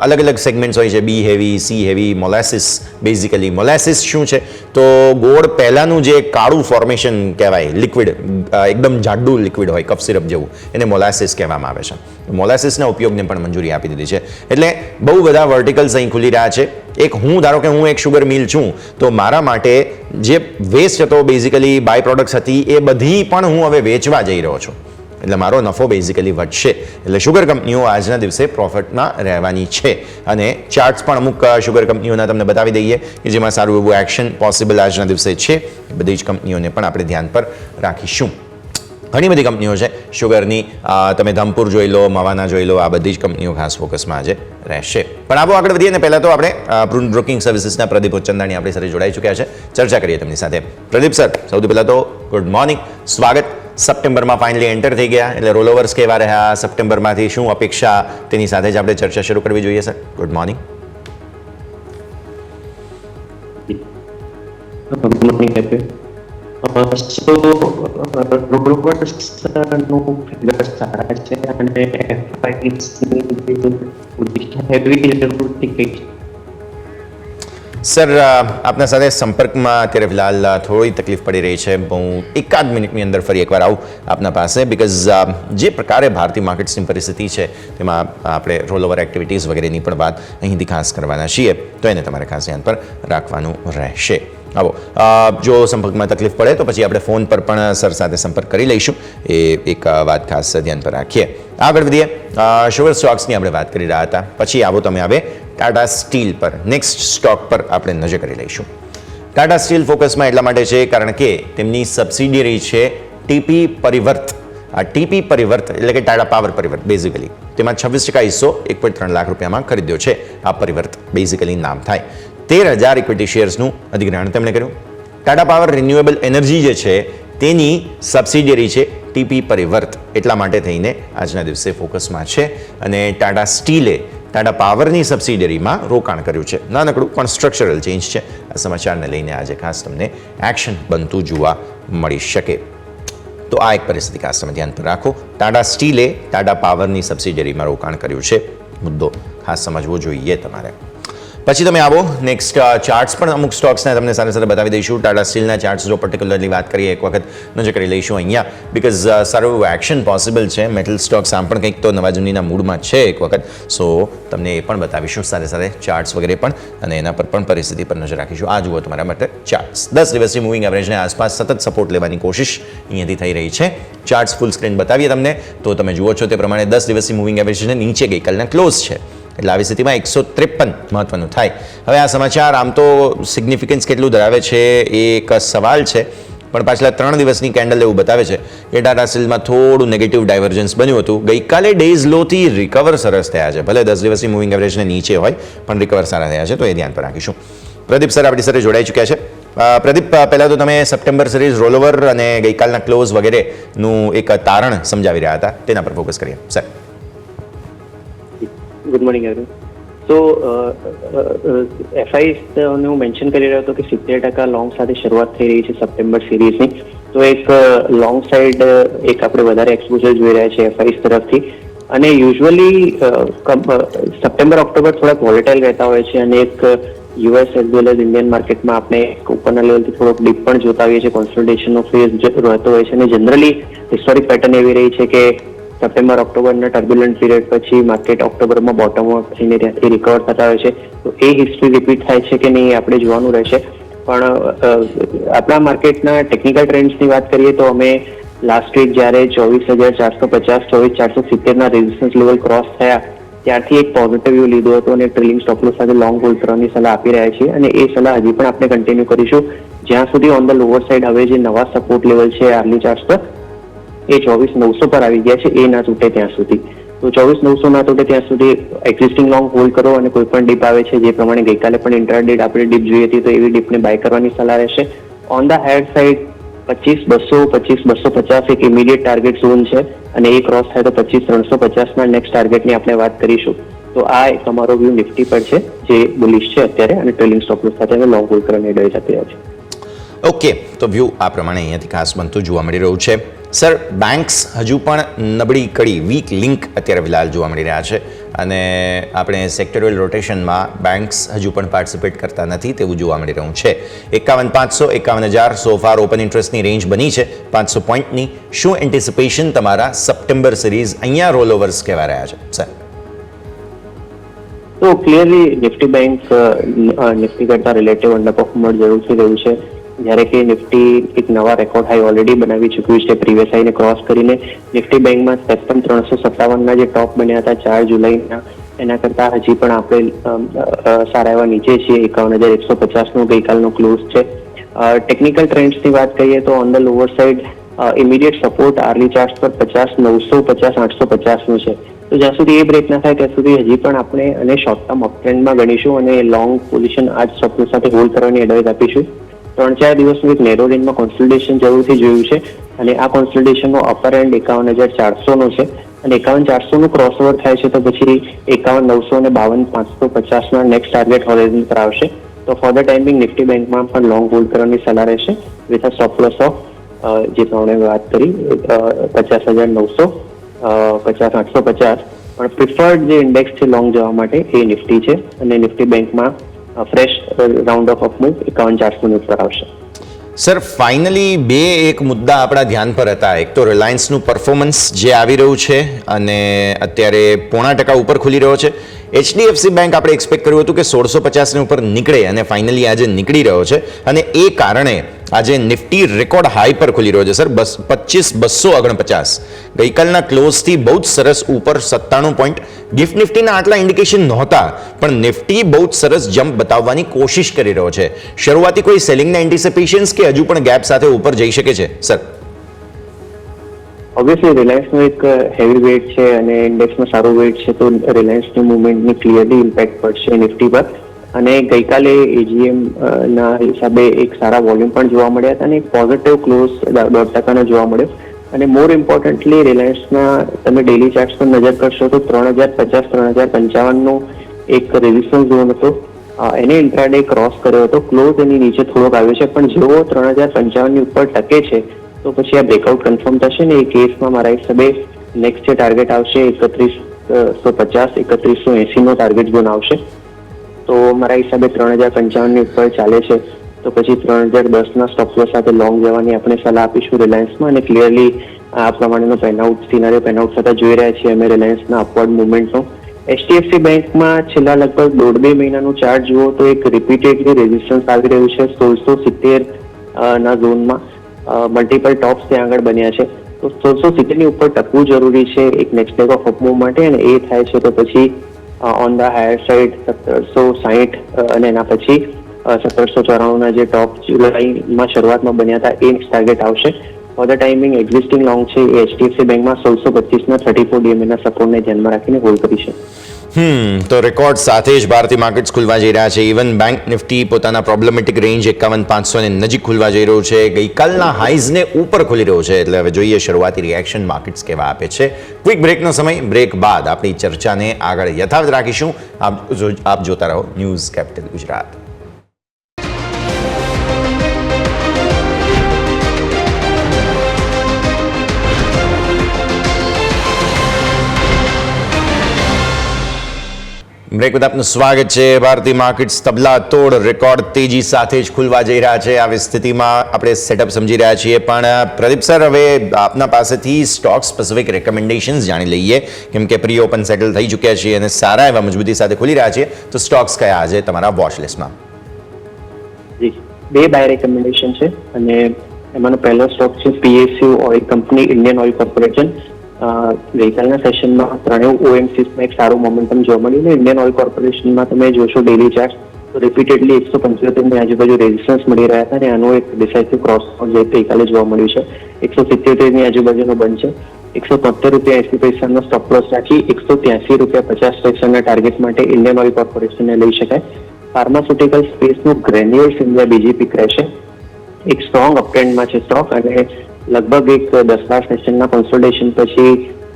અલગ અલગ સેગમેન્ટ્સ હોય છે, બી હેવી, સી હેવી, મોલેસિસ. બેઝિકલી મોલેસિસ શું છે તો ગોળ પહેલાંનું જે કાળું ફોર્મેશન કહેવાય, લિક્વિડ, એકદમ જાડું લિક્વિડ હોય કફ સિરપ જેવું, એને મોલાસિસ કહેવામાં આવે છે. મોલાસિસના ઉપયોગને પણ મંજૂરી આપી દીધી છે. એટલે બહુ બધા વર્ટિકલ્સ અહીં ખુલી રહ્યા છે. ધારો કે હું એક શુગર મિલ છું તો મારા માટે જે વેસ્ટ હતો, બેઝિકલી બાય પ્રોડક્ટ્સ હતી, એ બધી પણ હું હવે વેચવા જઈ રહ્યો છું. એટલે મારો નફો બેઝિકલી વધશે. એટલે શુગર કંપનીઓ આજના દિવસે પ્રોફિટમાં રહેવાની છે. અને ચાર્ટ્સ પણ અમુક શુગર કંપનીઓના તમને બતાવી દઈએ કે જેમાં સારું એવું એક્શન પોસિબલ આજના દિવસે છે. બધી જ કંપનીઓને પણ આપણે ધ્યાન પર રાખીશું. ઘણી બધી કંપનીઓ છે શુગરની, તમે ધમપુર જોઈ લો, મવાના જોઈ લો, આ બધી જ કંપનીઓ ખાસ ફોકસમાં આજે રહેશે. પણ આવો આગળ વધીએ ને પહેલાં તો આપણે પ્રુન બ્રોકિંગ સર્વિસીસના પ્રદીપ ઉચ્ચંદાણી આપણી સાથે જોડાઈ ચૂક્યા છે. ચર્ચા કરીએ તેમની સાથે. પ્રદીપ સર, સૌથી પહેલાં તો ગુડ મોર્નિંગ, સ્વાગત. સપ્ટેમ્બરમાં ફાઇનલી એન્ટર થઈ ગયા, એટલે રોલઓવર્સ કેવા રહ્યા, સપ્ટેમ્બરમાંથી શું અપેક્ષા, તેની સાથે જ આપણે ચર્ચા શરૂ કરવી જોઈએ સર. Good morning. સર, આપના સાથે સંપર્કમાં અત્યારે ફિલહાલ થોડી તકલીફ પડી રહી છે. હું એકાદ મિનિટની અંદર ફરી એકવાર આવું આપના પાસે, બિકોઝ જે પ્રકારે ભારતીય માર્કેટ્સની પરિસ્થિતિ છે તેમાં આપણે રોલઓવર એક્ટિવિટીઝ વગેરેની પણ વાત અહીંથી ખાસ કરવાના છીએ, તો એને તમારે ખાસ ધ્યાન પર રાખવાનું રહેશે. આવો, જો સંપર્કમાં તકલીફ પડે તો પછી આપણે ફોન પર પણ સર સાથે સંપર્ક કરી લઈશું. એ એક વાત ખાસ ધ્યાન પર રાખીએ. આગળ વધીએ. શુગર સ્ટોક્સની આપણે વાત કરી રહ્યા હતા, પછી આવો તમે હવે ટાટા સ્ટીલ પર, નેક્સ્ટ સ્ટોક પર આપણે નજર કરી લઈશું. ટાટા સ્ટીલ ફોકસમાં એટલા માટે છે કારણ કે તેમની સબસિડિયરી છે ટીપી પરિવર્ત. આ ટીપી પરિવર્ત એટલે કે ટાટા પાવર પરિવર્ત બેઝિકલી, તેમાં 26% હિસ્સો 1.3 લાખ રૂપિયામાં ખરીદ્યો છે. આ પરિવર્ત બેઝિકલી નામ થાય. 13,000 ઇક્વિટી શેર્સનું અધિગ્રહણ તેમણે કર્યું. ટાટા પાવર રિન્યુએબલ એનર્જી જે છે તેની સબસિડિયરી છે ટીપી પરિવર્ત, એટલા માટે થઈને આજના દિવસે ફોકસમાં છે. અને ટાટા સ્ટીલે ટાટા પાવરની સબસિડિયરીમાં રોકાણ કર્યું છે. નાનકડું પણ સ્ટ્રક્ચરલ ચેન્જ છે. આ સમાચારને લઈને આજે ખાસ તમને એક્શન બનતું જોવા મળી શકે. તો આ એક પરિસ્થિતિ ખાસ તમે ધ્યાન પર રાખો. ટાટા સ્ટીલે ટાટા પાવરની સબસિડિયરીમાં રોકાણ કર્યું છે, મુદ્દો ખાસ સમજવો જોઈએ તમારે. પછી તમે આવો નેક્સ્ટ ચાર્ટ્સ પણ અમુક સ્ટોક્સને તમને સાથે સાથે બતાવી દઈશું. ટાટા સ્ટીલના ચાર્ટ્સ જો પર્ટિક્યુલરલી વાત કરીએ એક વખત નજર કરી લઈશું અહીંયા, બિકોઝ સારું એવું એક્શન પોસિબલ છે. મેટલ સ્ટોક્સ આમ પણ કંઈક તો નવા જૂનીના મૂડમાં છે એક વખત, સો તમને એ પણ બતાવીશું સાથે સાથે ચાર્ટ્સ વગેરે પણ, અને એના પર પણ પરિસ્થિતિ પર નજર રાખીશું. આ જુઓ તમારા માટે ચાર્ટ્સ. 10 દિવસની મૂવિંગ એવરેજને આસપાસ સતત સપોર્ટ લેવાની કોશિશ અહીંયાથી થઈ રહી છે. ચાર્ટ્સ ફૂલ સ્ક્રીન બતાવીએ તમને તો તમે જુઓ છો તે પ્રમાણે 10 દિવસની મૂવિંગ એવરેજને નીચે ગઈકાલના ક્લોઝ છે. એટલે આવી સ્થિતિમાં 153 મહત્વનું થાય. હવે આ સમાચાર આમ તો સિગ્નિફિકન્સ કેટલું ધરાવે છે એ એક સવાલ છે, પણ પાછલા 3 દિવસની કેન્ડલ એવું બતાવે છે કે ટાટા સ્ટીલમાં થોડું નેગેટિવ ડાયવર્જન્સ બન્યું હતું. ગઈકાલે ડેઝ લોથી રિકવર સરસ થયા છે, ભલે 10 દિવસની મૂવિંગ એવરેજને નીચે હોય પણ રિકવર સારા થયા છે, તો એ ધ્યાન પર રાખીશું. પ્રદીપ સર આપણી સાથે જોડાઈ ચૂક્યા છે. પ્રદીપ, પહેલાં તો તમે સપ્ટેમ્બર સિરીઝ રોલઓવર અને ગઈકાલના ક્લોઝ વગેરેનું એક તારણ સમજાવી રહ્યા હતા, તેના પર ફોકસ કરીએ sir. Good morning everyone. So FI હું મેન્શન કરી રહ્યો હતો કે 70% લોંગ સાથે શરૂઆત થઈ રહી છે સપ્ટેમ્બર સિરીઝની. તો એક લોંગ સાઈડ એક આપણે વધારે એક્સપોઝર જોઈ રહ્યા છે એફઆઈ તરફથી. અને યુઝ્યુઅલી સપ્ટેમ્બર ઓક્ટોબર થોડાક વોલેટાઇલ રહેતા હોય છે અને એક US as well as Indian માર્કેટમાં આપણે ઉપરના લેવલથી થોડોક ડીપ પણ જોતા હોઈએ છીએ, કોન્સોલિડેશનનો ફેઝ રહેતો હોય છે. અને જનરલી હિસ્ટોરિક પેટર્ન એવી રહી છે કે સપ્ટેમ્બર ઓક્ટોબરના ટર્બ્યુલન્ટ પીરિયડ પછી માર્કેટ ઓક્ટોબરમાં બોટમ આઉટ થઈને ત્યાંથી રિકવર થતા હોય છે. તો એ હિસ્ટ્રી રિપીટ થાય છે કે નહીં આપણે જોવાનું રહેશે. પણ આપણા માર્કેટના ટેકનિકલ ટ્રેન્ડ્સની વાત કરીએ તો અમે લાસ્ટ વીક જ્યારે 24,450 24,470 રેઝિસ્ટન્સ લેવલ ક્રોસ થયા ત્યારથી એક પોઝિટિવ વ્યૂ લીધો હતો અને ટ્રેલિંગ સ્ટોપ લોસ સાથે લોંગ હોલ્ડ કરવાની સલાહ આપી રહ્યા છીએ અને એ સલાહ હજી પણ આપણે કન્ટિન્યુ કરીશું જ્યાં સુધી ઓન ધ લોઅર સાઈડ હવે જે નવા સપોર્ટ લેવલ છે આર્લી ચાર્ટ્સ પર એ 24,900 પર આવી ગયા છે, એ ના તૂટે ત્યાં સુધી. તો 24,900 ના તૂટે ત્યાં સુધી એક્ઝિસ્ટિંગ લોંગ હોલ્ડ કરો અને કોઈ પણ ડીપ આવે છે જે પ્રમાણે ગઈકાલે પણ ઇન્ટ્રાડે આપણે ડીપ જોઈ હતી તો એવી ડીપને બાય કરવાની સલાહ રહેશે. ઓન ધ હાયર સાઈડ 25,200 25,250 એક ઇમિડિયેટ ટાર્ગેટ ઝોન છે અને એ ક્રોસ થાય તો 25,350 ના નેક્સ્ટ ટાર્ગેટની આપણે વાત કરીશું. તો આ એક અમારો વ્યૂ નિફ્ટી પર છે જે બુલિશ છે અત્યારે અને ટ્રેલિંગ સ્ટોપ લોસ સાથે લોંગ હોલ્ડ કરવાની એડવાઇસ આપી રહ્યા છે. ઓકે, તો વ્યૂ આ પ્રમાણે અહીંયાથી ખાસ બનતું જોવા મળી રહ્યું છે. સર, બેન્ક્સ હજુ પણ નબળી કડી વીક લિંક અત્યારે ફિલહાલ જોવા મળી રહ્યા છે અને આપણે સેક્ટોરિયલ રોટેશનમાં બેન્ક્સ હજુ પણ પાર્ટિસિપેટ કરતા નથી તેવું જોવા મળી રહ્યું છે. 51,500 51,000 સો ફાર ઓપન ઇન્ટરેસ્ટની રેન્જ બની છે 500 પોઈન્ટની. શું એન્ટિસિપેશન તમારા સપ્ટેમ્બર સિરીઝ અહીંયા રોલ ઓવર્સ કહેવા રહ્યા છે સર? તો ક્લિયરલી નિફ્ટી બેંક નિફ્ટી કરતા રિલેટિવ અંડર પરફોર્મર જરૂરથી રહ્યું છે. જ્યારે કે નિફ્ટી એક નવા રેકોર્ડ હાઈ ઓલરેડી બનાવી ચૂક્યું છે પ્રીવિયસ હાઈને ક્રોસ કરીને. નિફ્ટી બેંકમાં 53,357ના જે ટોપ બન્યા હતા 4 જુલાઈના એના કરતાં હજી પણ આપણે સારા એવા નીચે છીએ. 51,150નો ગઈકાલનો ક્લોઝ છે. ટેકનિકલ ટ્રેન્ડ્સની વાત કરીએ તો on the lower side immediate support early charts પર 50,900 50,850નું છે. તો જ્યાં સુધી એ બ્રેક ના થાય ત્યાં સુધી હજી પણ આપણે અને શોર્ટ ટર્મ અપટ્રેન્ડમાં ગણીશું અને લોંગ પોઝિશન આ જ સપોર્ટ સાથે હોલ્ડ કરવાની એડવાઇસ આપીશું. 3-4 દિવસનું એક નેરો રેન્જમાં કોન્સોલિડેશન જરૂરથી જોયું છે અને આ કોન્સોલિડેશનનો અપર એન્ડ 51,400નો છે અને 51,400નું ક્રોસઓવર થાય છે તો પછી 51,900 અને 52,550ના નેક્સ્ટ ટાર્ગેટ હોરિઝોન પર આવશે. તો ફોર ધ ટાઈમિંગ નિફ્ટી બેંકમાં પણ લોંગ હોલ્ડ કરવાની સલાહ રહેશે with a stop loss of જે પ્રમાણે વાત કરી 50,900 50,850. પણ પ્રિફર્ડ જે ઇન્ડેક્સ છે લોંગ જવા માટે એ નિફ્ટી છે અને નિફ્ટી બેંકમાં ફ્રેશ રાઉન્ડ ઓફ મૂવ 51,400 ઉપર આવશે. સર, ફાઇનલી એક મુદ્દા આપણા ધ્યાન પર હતા. એક તો રિલાયન્સનું પરફોર્મન્સ જે આવી રહ્યું છે અને અત્યારે 0.5% ઉપર ખુલી રહ્યો છે. એચડીએફસી બેંક આપણે એક્સપેક્ટ કર્યું હતું કે 1,650ની ઉપર નીકળે અને ફાઇનલી આજે નીકળી રહ્યો છે અને એ કારણે આજે નિફ્ટી રેકોર્ડ હાઈ પર ખુલી રહ્યો છે સર 25,249. ગઈકાલના ક્લોઝથી બહુ જ સરસ ઉપર 97 પોઈન્ટ. ગિફ્ટ નિફ્ટીના આટલા ઇન્ડિકેશન નહોતા પણ નિફ્ટી બહુ જ સરસ જમ્પ બતાવવાની કોશિશ કરી રહ્યો છે. શરૂઆતી કોઈ સેલિંગના એન્ટિસિપેશન્સ કે હજુ પણ ગેપ સાથે ઉપર જઈ શકે છે સર? ઓબ્વિયસલી રિલાયન્સનો એક હેવી વેઇટ છે અને ઇન્ડેક્સમાં સારું વેઇટ છે તો રિલાયન્સની મુવમેન્ટની ક્લિયરલી ઇમ્પેક્ટ પડશે નિફ્ટી પર. અને ગઈકાલે એજીએમ ના હિસાબે એક સારા વોલ્યુમ પણ જોવા મળ્યા હતા અને એક પોઝિટિવ ક્લોઝ 0.5% જોવા મળ્યો. અને મોર ઇમ્પોર્ટન્ટલી રિલાયન્સના તમે ડેલી ચાર્ટ્સ પર નજર કરશો તો 3,050 3,055નું એક રેઝિસ્ટન્સ ઝોન હતો એને ઇન્ટ્રાડે ક્રોસ કર્યો હતો. ક્લોઝ એની નીચે થોડોક આવ્યો છે પણ જેવો 3,055ની ઉપર ટકે છે તો પછી આ બ્રેકઆઉટ કન્ફર્મ થશે ને એ કેસમાં મારા હિસાબે નેક્સ્ટ જે ટાર્ગેટ આવશે 31,150 31,180નો ટાર્ગેટ ઝોન આવશે. તો મારા હિસાબે 3,055ની ઉપર ચાલે છે તો પછી 3,010ના સ્ટોપ લોસ સાથે લોંગ જવાની આપણે સલાહ આપીશું રિલાયન્સમાં. અને ક્લિયરલી આ પ્રમાણેનો સિનારીઓ પેન આઉટ થતા જોઈ રહ્યા છીએ અમે રિલાયન્સના અપવર્ડ મુવમેન્ટનો. એચડીએફસી બેંકમાં છેલ્લા લગભગ 1.5-2 મહિનાનું ચાર્ટ જુઓ તો એક રિપીટેડલી રેઝિસ્ટન્સ આવી રહ્યું છે 1,670ના ઝોનમાં. મલ્ટિપલ ટોપ્સ ત્યાં આગળ બન્યા છે તો 1,670ની ઉપર ટકવું જરૂરી છે એક નેક્સ્ટ લેગ ઓફ અપમૂવ માટે અને એ થાય છે તો પછી ઓન ધ હાયર સાઈડ 1,760 અને એના પછી 1,794ના જે ટોપ જુલાઈમાં શરૂઆતમાં બન્યા હતા એ નેક્સ્ટ ટાર્ગેટ આવશે. For the timing existing long છે એ એચડીએફસી બેંકમાં 1,625ના 34 DMAના સપોર્ટને ધ્યાનમાં રાખીને હોલ્ડ કરી છે. તો રેકોર્ડ સાથે જ ભારતીય માર્કેટ્સ ખુલવા જઈ રહ્યા છે. ઇવન બેંક નિફ્ટી પોતાના પ્રોબ્લેમેટિક રેન્જ 51,500 ને નજીક ખુલવા જઈ રહ્યું છે. ગઈકાલના હાઈઝને ઉપર ખુલી રહ્યો છે. એટલે હવે જોઈએ શરૂઆતી રિએક્શન માર્કેટ્સ કેવા આપે છે. ક્વિક બ્રેકનો સમય. બ્રેક બાદ આપણી ચર્ચાને આગળ યથાવત રાખીશું. આપ જોતા રહો ન્યૂઝ કેપિટલ ગુજરાત. બ્રેક બાદ આપનું સ્વાગત છે. ભારતીય માર્કેટ્સ તબલા તોડ રેકોર્ડ તેજી સાથે જ ખુલવા જઈ રહ્યા છે. આવી સ્થિતિમાં આપણે સેટઅપ સમજી રહ્યા છીએ. પણ પ્રદીપ સર, હવે આપના પાસેથી સ્ટોક સ્પેસિફિક રેકમેન્ડેશન્સ જાણી લઈએ, કેમ કે પ્રી ઓપન સેટલ થઈ ચૂક્યા છીએ અને સારા એવા મજબૂતી સાથે ખુલી રહ્યા છે. તો સ્ટોક્સ કયા આજે તમારા વોચ લિસ્ટમાં? જી, 2 બાય રેકમેન્ડેશન છે અને એમાંનો પહેલો સ્ટોક છે PSU oil company, Indian Oil Corporation. ગઈકાલના સેશનમાં ત્રણેય OMCમાં એક સારું મોમેન્ટમ જોવા મળ્યું. ઇન્ડિયન ઓઇલ કોર્પોરેશનમાં તમે જોશો ડેલી ચાર્ટ તો રિપીટેડલી 175 આજુબાજુ રેઝિસ્ટન્સ મળી રહ્યા હતા અને આનું એક ડિસાઇસિવ ક્રોસ જે ગઈકાલે જોવા મળ્યું છે. 177 આજુબાજુનો બંધ છે. 173 રૂપિયા 80 પૈસાનો સ્ટોપ લોસ રાખી 183 રૂપિયા 50 પૈસાના ટાર્ગેટ માટે ઇન્ડિયન ઓઇલ કોર્પોરેશનને લઈ શકાય. ફાર્માસ્યુટિકલ સ્પેસનું ગ્રેન્યુઅલ્સ ઇન્ડિયા બીજી પીક રહેશે. એક સ્ટ્રોંગ અપટ્રેન્ડમાં છે સ્ટોક અને લગભગ એક 10-12 સેશનના કોન્સોલિડેશન પછી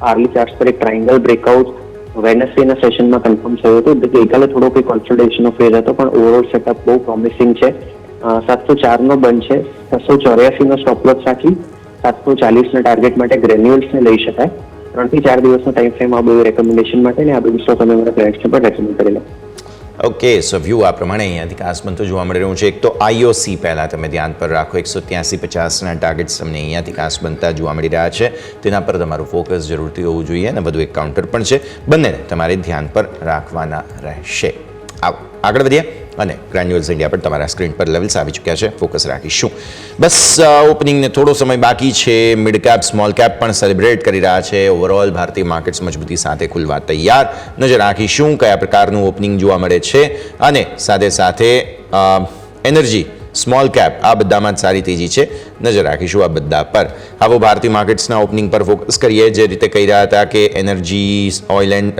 આર્લી ચાર્ટ્સ પર એક ટ્રાયંગલ બ્રેકઆઉટ વેનસડેના સેશનમાં કન્ફર્મ થયું હતું. ગઈકાલે થોડો કોઈ કોન્સોલિડેશનનો ફેઝ હતો પણ ઓવરઓલ સેટઅપ બહુ પ્રોમિસિંગ છે. 704નો બંધ છે. 684નો સ્ટોપ લોસ રાખી 740ના ટાર્ગેટ માટે ગ્રેન્યુઅલ્સને લઈ શકાય. 3 થી 4 દિવસનો ટાઈમ ફ્રેમ આ બધું રેકમેન્ડેશન માટે ને આ બધું સ્ટોક અમે અમારા ક્લાયન્ટ્સને પણ રેકમેન્ડ કરેલા. ઓકે, સો વ્યૂ આ પ્રમાણે અહીંયાથી ખાસ બનતું જોવા મળી રહ્યું છે. એક તો IOC પહેલાં તમે ધ્યાન પર રાખો. 183.50ના ટાર્ગેટ્સ તમને અહીંયાથી ખાસ બનતા જોવા મળી રહ્યા છે. તેના પર તમારું ફોકસ જરૂરથી હોવું જોઈએ અને વધુ એક કાઉન્ટર પણ છે. બંનેને તમારે ધ્યાન પર રાખવાના રહેશે. આવો આગળ વધીએ અને ગ્રેન્યુઅલ્સ ઇન્ડિયા પર તમારા સ્ક્રીન પર લેવલ્સ આવી ચૂક્યા છે. ફોકસ રાખીશું. બસ ઓપનિંગને થોડો સમય બાકી છે. મિડ કેપ સ્મોલ કેપ પણ સેલિબ્રેટ કરી રહ્યા છે. ઓવરઓલ ભારતીય માર્કેટ્સ મજબૂતી સાથે ખુલવા તૈયાર. નજર રાખીશું કયા પ્રકારનું ઓપનિંગ જોવા મળે છે અને સાથે સાથે એનર્જી સ્મોલ કેપ આ બધામાં જ સારી તેજી છે. નજર રાખીશું આ બધા પર. હવે ભારતીય માર્કેટ્સના ઓપનિંગ પર ફોકસ કરીએ. જે રીતે કહી રહ્યા હતા કે energy, oil and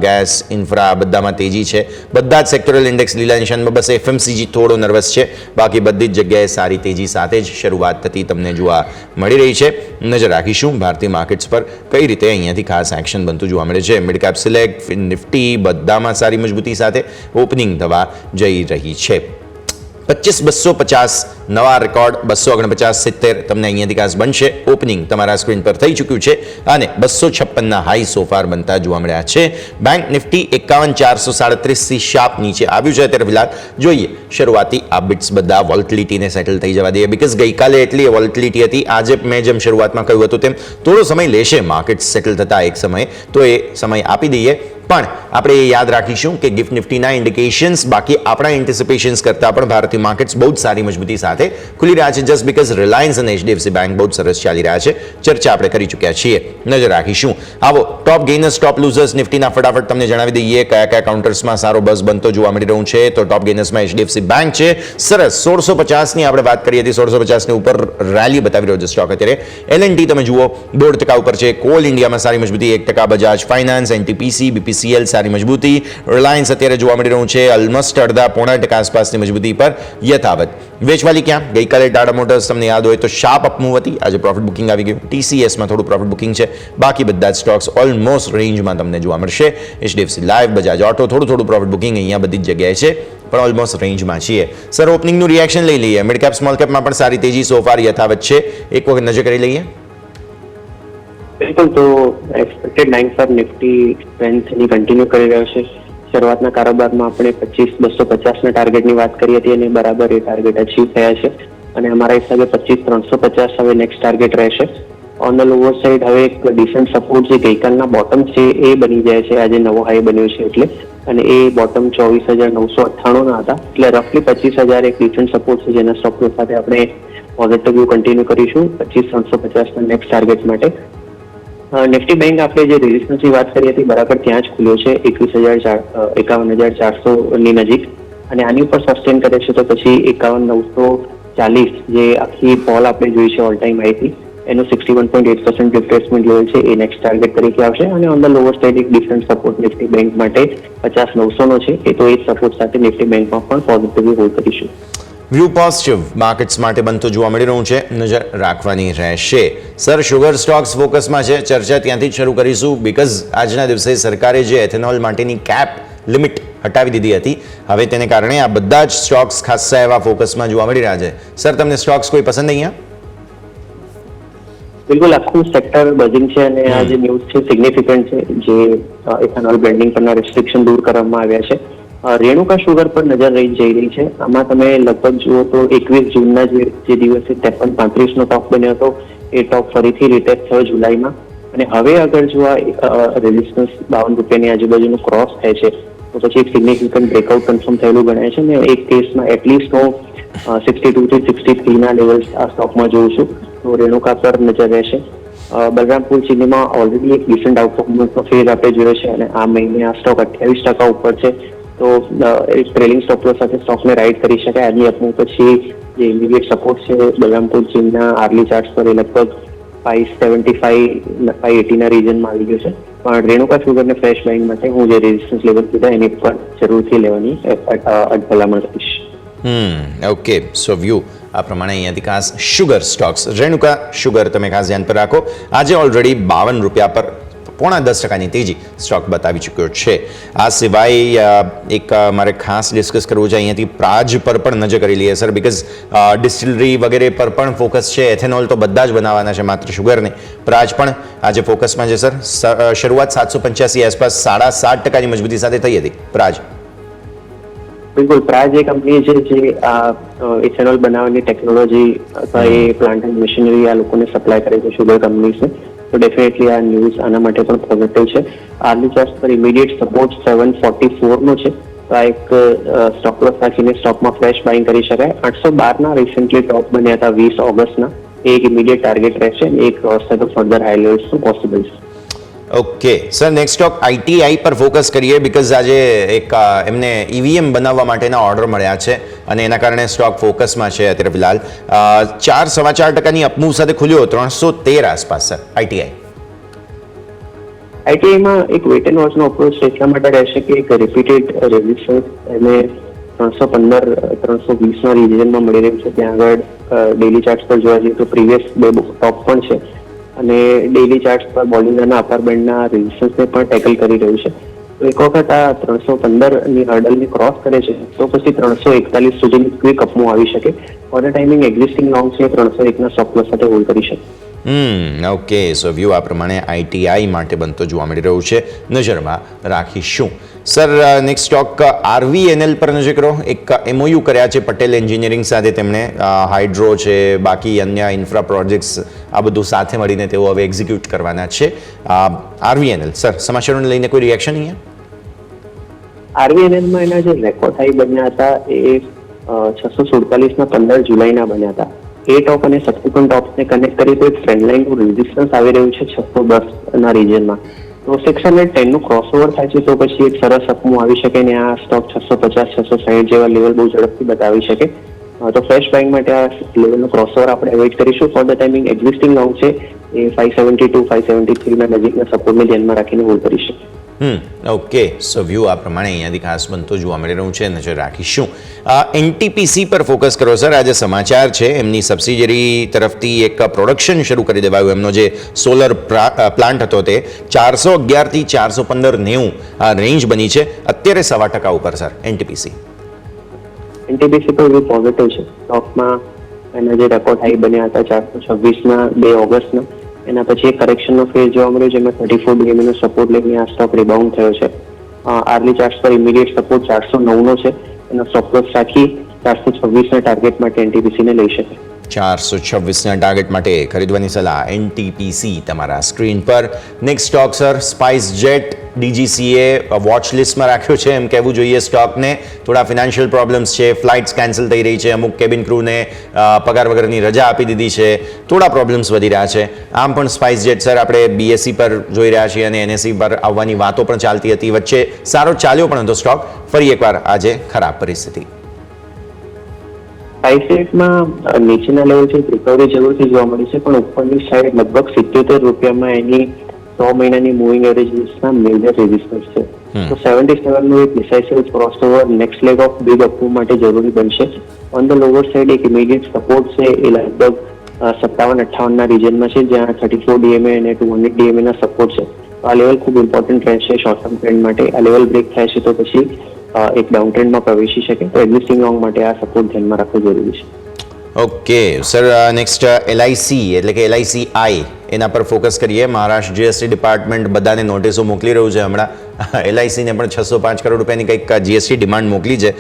gas, infra બધામાં તેજી છે. બધા જ સેક્ટોરલ ઇન્ડેક્સ લીલા નિશાનમાં. બસ FMCG થોડો નર્વસ છે. બાકી બધી જ જગ્યાએ સારી તેજી સાથે જ શરૂઆત થતી તમને જોવા મળી રહી છે. નજર રાખીશું ભારતીય માર્કેટ્સ પર કઈ રીતે અહીંયાથી ખાસ એક્શન બનતું જોવા મળે છે. મિડ કેપ સિલેક્ટ, નિફ્ટી બધામાં સારી મજબૂતી સાથે ઓપનિંગ થવા જઈ રહી છે. 25,250 નવા રેકોર્ડ 249.70 તમને અહીંયાથી ખાસ બનશે. ઓપનિંગ તમારા સ્ક્રીન પર થઈ ચૂક્યું છે અને 256ના હાઈ સોફાર બનતા જોવા મળ્યા છે. બેંક નિફ્ટી 51,437થી શાર્પ નીચે આવ્યું છે. અત્યારે ફિલહાલ જોઈએ શરૂઆતી આ બિટ્સ બધા વોલ્ટિલિટીને સેટલ થઈ જવા દઈએ. બીકોઝ ગઈકાલે એટલી વોલ્ટિલિટી હતી. આજે મેં જેમ શરૂઆતમાં કહ્યું હતું તેમ થોડો સમય લેશે માર્કેટ સેટલ થતા એક સમયે. તો એ સમય આપી દઈએ. પણ આપણે એ યાદ રાખીશું કે ગિફ્ટ નિફ્ટીના ઇન્ડિકેશન્સ બાકી આપણા એન્ટિસિપેશન્સ કરતાં પણ ભારતીય માર્કેટ્સ બહુ જ સારી મજબૂતી સાથે ખુલી રહ્યા છે. જસ્ટ બીકોઝ રિલાયન્સ અને HDFC બેંક બહુ જ સરસ ચાલી રહ્યા છે. ચર્ચા આપણે કરી ચૂક્યા છીએ. નજર રાખીશું. આવો ટોપ ગેઇનર્સ, ટોપ લૂઝર્સ નિફ્ટીના ફટાફટ તમને જણાવી દઈએ કયા કયા કાઉન્ટર્સમાં સારો બઝ બનતો જોવા મળી રહ્યું છે. તો ટોપ ગેઇનર્સમાં HDFC બેંક છે. સરસ 1650ની આપણે વાત કરી હતી. 1650ની ઉપર રેલી બતાવી રહ્યો છે સ્ટોક અત્યારે. L&T તમે જુઓ 1.5% ઉપર છે. કોલ ઇન્ડિયામાં સારી મજબૂતી 1%. બજાજ ફાઇનાન્સ, NTPC, BPCL સારી મજબૂતી. રિલાયન્સ અત્યારે જોવા મળી રહ્યું છે ઓલમોસ્ટ 0.5% આસપાસની મજબૂતી પર યથાવત. વેચવાલી ક્યાં? ગઈકાલે ટાટા મોટર્સ તમને યાદ હોય તો શાર્પ અપમૂવ હતી. આજે પ્રોફિટ બુકિંગ આવી ગયું. TCSમાં થોડું પ્રોફિટ બુકિંગ છે. બાકી બધા જ સ્ટોક્સ ઓલમોસ્ટ રેન્જમાં તમને જોવા મળશે. HDFC લાઈફ, બજાજ ઓટો થોડું પ્રોફિટ બુકિંગ અહીંયા બધી જ જગ્યાએ છે પણ ઓલમોસ્ટ રેન્જમાં છીએ. સર ઓપનિંગનું રિએક્શન લઈ લઈએ. મિડ કેપ સ્મોલ કેપમાં પણ સારી તેજી સોફાર યથાવત છે. એક વખત નજર કરી લઈએ. બિલકુલ, તો એક્સપેક્ટેડ લાઇન પર નિફ્ટી સ્ટ્રેન્થની કન્ટિન્યુ કરી રહ્યો છે. શરૂઆતના કારોબારમાં આપણે 25,250ના ટાર્ગેટની વાત કરી હતી અને બરાબર એ ટાર્ગેટ અચીવ થયા છે અને અમારા હિસાબે 25,350 હવે નેક્સ્ટ ટાર્ગેટ રહેશે. ઓન ધ લોઅર સાઈડ હવે એક ડિસન્ટ સપોર્ટ જે ગઈકાલના બોટમ છે એ બની જાય છે. આજે નવો હાઈ બન્યો છે એટલે અને એ બોટમ 24,998ના હતા. એટલે રફલી 25,000 એક ડિસન્ટ સપોર્ટ છે જેના સ્ટોપ લોસ સાથે આપણે પોઝિટિવ વ્યૂ કન્ટિન્યુ કરીશું 25,350ના નેક્સ્ટ ટાર્ગેટ માટે. નિફ્ટી બેંક આપણે જે રેઝિસ્ટન્સની વાત કરી હતી બરાબર ત્યાં જ ખુલ્યો છે 51,400ની નજીક અને આની ઉપર સસ્ટેન કરે છે તો પછી 51,940 જે આખી ફોલ આપણે જોઈ છે ઓલ ટાઈમ હાઈથી એનો 61.8% રિટ્રેસમેન્ટ લેવલ છે એ નેક્સ્ટ ટાર્ગેટ તરીકે આવશે અને ઓન ધ લોઅર સાઇડ એક ડિફરન્ટ સપોર્ટ નિફ્ટી બેંક માટે 50,900 નો છે એ તો એ સપોર્ટ સાથે નિફ્ટી બેંકમાં પણ પોઝિટિવલી હોલ્ડ કરીશું. વ્યૂ પોઝિટિવ માર્કેટ્સ માટે બનતો જોવા મળી રહ્યું છે, નજર રાખવાની રહેશે. સર, શુગર સ્ટોક્સ ફોકસમાં છે, ચર્ચા ત્યાંથી જ શરૂ કરીશું બીકોઝ આજના દિવસે સરકારે જે એથેનોલ માટેની કેપ લિમિટ હટાવી દીધી હતી, હવે તેને કારણે આ બધા જ સ્ટોક્સ ખાસ્સા એવા ફોકસમાં જોવા મળી રહ્યા છે. સર, તમને સ્ટોક્સ કોઈ પસંદ અહીંયા? બિલકુલ, આખું સેક્ટર બઝિંગ છે અને આ જે ન્યૂઝ છે સિગ્નિફિકન્ટ છે, જે ઇથેનોલ બ્લેન્ડિંગ પરના રેસ્ટ્રિક્શન દૂર કરવામાં આવ્યા છે. રેણુકા શુગર પર નજર જઈ રહી છે. આમાં તમે લગભગ જુઓ તો 21 જૂનના જે દિવસે 53.35 નો ટોપ બન્યો હતો એ ટોપ ફરીથી રિટેસ્ટ થયો જુલાઈમાં અને હવે અગર જો આ રેઝિસ્ટન્સ 52 રૂપિયાની આજુબાજુનું ક્રોસ થાય છે તો પછી એક સિગ્નિફિકન્ટ બ્રેકઆઉટ કન્ફર્મ થયેલું ગણાય છે અને એક કેસમાં એટલીસ્ટ હું 62 થી 63 ના લેવલ્સ આ સ્ટોકમાં જોઉં છું. તો રેણુકા પર નજર રહેશે. બલરામપુર ચીનીમાં ઓલરેડી એક ડિસન્ટ આઉટપરફોર્મન્સનો ફેઝ આપણે જોયો છે અને આ મહિને આ સ્ટોક 28% ઉપર છે. તો એક ટ્રેલિંગ સ્ટોપ લોસ સાથે સ્ટોકને રાઇડ કરી શકાય. આજની અપમૂવ પછી જે ઇમિડિયેટ સપોર્ટ છે બલરામપુર ચીનના આર્લી ચાર્ટ્સ પર એ લગભગ 575-580 ના રીજનમાં આવી ગયો છે. પણ રેણુકા શુગરને ફ્રેશ બાઇંગ માટે હું જે રેઝિસ્ટન્સ લેવલ કીધા એની પર જરૂરથી લેવાની ભલામણ કરીશ. ઓકે, સો વ્યૂ આ પ્રમાણે અહીંયાથી ખાસ શુગર સ્ટોક્સ, રેણુકા શુગર તમે ખાસ ધ્યાન પર રાખો. આજે ઓલરેડી 52 રૂપિયા પર 0.5% તેજી સ્ટોક બતાવી ચૂક્યો છે. આ સિવાય એક મારે ખાસ ડિસ્કસ કરવું છે અહીંયાથી પ્રાજ પર પણ નજર કરી લઈએ સર, બીકોઝ ડિસ્ટિલરી વગેરે પર પણ ફોકસ છે. એથેનોલ તો બધા જ બનાવવાના છે, માત્ર શુગર નહીં. પ્રાજ પણ આજે ફોકસમાં છે સર. શરૂઆત 785 આસપાસ 7.5% મજબૂતી સાથે થઈ હતી પ્રાજ. બિલકુલ, પ્રાજ એ કંપની છે જે આ ઇથેનોલ બનાવવાની ટેકનોલોજી અથવા એ પ્લાન્ટ એન્ડ મશીનરી આ લોકોને સપ્લાય કરે છે શુગર કંપનીઝને. તો ડેફિનેટલી આ ન્યૂઝ આના માટે પણ પોઝિટિવ છે. આર્લી ચાર્ટ પર ઇમિડિયેટ સપોર્ટ 744 નો છે. તો આ એક સ્ટોપ લોસ રાખીને સ્ટોકમાં ફ્રેશ બાઇંગ કરી શકાય. 812 ના રિસેન્ટલી ટોપ બન્યા હતા 20 ઓગસ્ટના, એક ઇમિડિયેટ ટાર્ગેટ રહેશે અને એક ક્રોસ થાય તો ફર્ધર હાઈ લેવલ્સ પોસિબલ છે. Okay sir, next stock ITI પર ફોકસ કરીએ બીકોઝ આજે એક એમને ઈવીએમ બનાવવા માટેના ઓર્ડર મળ્યા છે અને એના કારણે સ્ટોક ફોકસમાં છે અત્યારે ફિલહાલ. 4.25% અપમૂવ સાથે ખુલ્યો 313 આસપાસ સર આઈટીઆઈ. આઈટીઆઈમાં એક વેટ એન્ડ વોચનો અપ્રોચ એટલા માટે રહેશે કે એક રિપીટેડ રેઝિસ્ટન્સ એને 315-320 ના રિજનમાં મળી રહ્યું છે. ત્યાં આગળ ડેલી ચાર્ટ્સ પર જોવા જઈએ તો પ્રીવિયસ બે ટોપ પણ છે અને ડેલી ચાર્ટ્સ પર બોલિંગના અપર બેન્ડના રેઝિસ્ટન્સને પણ ટેકલ કરી રહ્યું છે. તો એક વખત આ 315 ની હર્ડલને ક્રોસ કરે છે તો પછી 341 સુધીની ક્વિક અપમૂવ આવી શકે. For the timing existing long છે 301 ના સ્ટોપ લોસ સાથે હોલ્ડ કરી શકે. ઓકે, સો વ્યૂ આ પ્રમાણે આઈટીઆઈ માટે બનતો જોવા મળી રહ્યું છે, નજરમાં રાખીશું. સર, નેક્સ્ટ સ્ટોક આરવીએનએલ પર નજર કરો. એક એમઓયુ કર્યા છે પટેલ એન્જિનિયરિંગ સાથે તેમણે. હાઇડ્રો છે, બાકી અન્ય ઇન્ફ્રા પ્રોજેક્ટ્સ આ બધું સાથે મળીને તેઓ હવે એક્ઝિક્યુટ કરવાના છે. આરવીએનએલ સર, સમાચારોને લઈને કોઈ રિએક્શન અહીંયા? આરવીએનએલમાં એના જે રેકોર્ડ હાઈ બન્યા હતા એ 647 ના 15 જુલાઈના બન્યા હતા. એ ટોપ અને સબસિક્વન્ટ ટોપ્સને કનેક્ટ કરી તો એક ટ્રેન્ડ લાઇનનું રેઝિસ્ટન્સ આવી રહ્યું છે 610 ના રીજનમાં. તો 610 નું ક્રોસઓવર થાય છે તો પછી એક સરસ અપમૂવ આવી શકે ને આ સ્ટોક 650-660 જેવા લેવલ બહુ ઝડપથી બતાવી શકે. તો ફ્રેશ બાઇંગ માટે આ લેવલનો ક્રોસઓવર આપણે એવોઇડ કરીશું. For the timing existing long છે એ 572-573 ના નજીકના સપોર્ટને ધ્યાનમાં રાખીને હોલ્ડ કરીશું. ઓકે, સો વ્યૂ આ પ્રમાણે અહીંયાથી ખાસ બનતો જોવા મળી રહ્યું છે, નજર રાખીશું. એનટીપીસી પર ફોકસ કરો સર. આજે સમાચાર છે એમની સબસિડિયરી તરફથી એક પ્રોડક્શન શરૂ કરી દેવાયું. એમનો જે સોલર પ્લાન્ટ હતો તે 411 થી 415-90 આ રેન્જ બની છે અત્યારે 1.25% ઉપર સર એનટીપીસી. એનટીપીસી પર વ્યૂ પોઝિટિવ છે. સ્ટોકમાં એના જે રેકોર્ડ હાઈ બન્યા હતા 426 ના 2 ઓગસ્ટના, એના પછી એક કરેક્શનનો ફેઝ જોવા મળ્યો જેમાં 34 ડીએમનો સપોર્ટ લઈને આ સ્ટોક રિબાઉન્ડ થયો છે. આર્લી ચાર્ટ્સ પર ઇમિડિયેટ સપોર્ટ 409 નો છે. એનો સ્ટોપ લોસ રાખી 426 ના ટાર્ગેટ માટે એનટીપીસીને લઈ શકે. 426 ના ટાર્ગેટ માટે ખરીદવાની સલાહ એનટીપીસી તમારા સ્ક્રીન પર. Next stock sir spice jet. DGCA watch લિસ્ટમાં રાખ્યો છે એમ કહેવું જોઈએ સ્ટોકને. થોડા ફિનાન્શિયલ પ્રોબ્લેમ્સ છે, ફ્લાઇટ્સ કેન્સલ થઈ રહી છે, અમુક કેબિન ક્રૂને પગાર વગરની રજા આપી દીધી છે, થોડા પ્રોબ્લેમ્સ વધી રહ્યા છે. આમ પણ સ્પાઇસ જેટ સર આપણે બીએસસી પર જોઈ રહ્યા છીએ અને એનએસસી પર આવવાની વાતો પણ ચાલતી હતી. વચ્ચે સારો ચાલ્યો પણ હતો સ્ટોક, ફરી એકવાર આજે ખરાબ પરિસ્થિતિ. આઈસીઆઈસીઆઈમાં નીચેના લેવલથી રિકવરી જરૂરથી જોવા મળી છે, પણ ઉપરની સાઈડ લગભગ 77 રૂપિયામાં એની 100 મહિનાની મૂવિંગ એવરેજના મેજર રેઝિસ્ટન્સ છે. તો 77 નું એક decisive crossover next leg of big upmove માટે જરૂરી બનશે. ઓન ધ લોવર સાઈડ એક ઇમિડિયેટ સપોર્ટ છે, એ લગભગ 57-58 ના રિજનમાં છે, જ્યાં 34 DMA અને 200 DMA ના સપોર્ટ છે. તો આ લેવલ ખૂબ ઇમ્પોર્ટન્ટ રહેશે શોર્ટ ટર્મ ટ્રેન્ડ માટે. આ લેવલ બ્રેક થાય છે તો પછી એક ડાઉન ટ્રેન્ડમાં પ્રવેશી શકે. તો એક્ઝિસ્ટિંગ લોંગ માટે આ સપોર્ટ ધ્યાનમાં રાખવો જરૂરી છે. ઓકે સર, નેક્સ્ટ LIC એટલે કે LICI એના પર ફોકસ કરીએ. મહારાષ્ટ્ર GST ડિપાર્ટમેન્ટ બધાને નોટિસો મોકલી રહ્યું છે. હમણાં LICને પણ 605 કરોડ રૂપિયાની કંઈક GST ડિમાન્ડ મોકલી છે.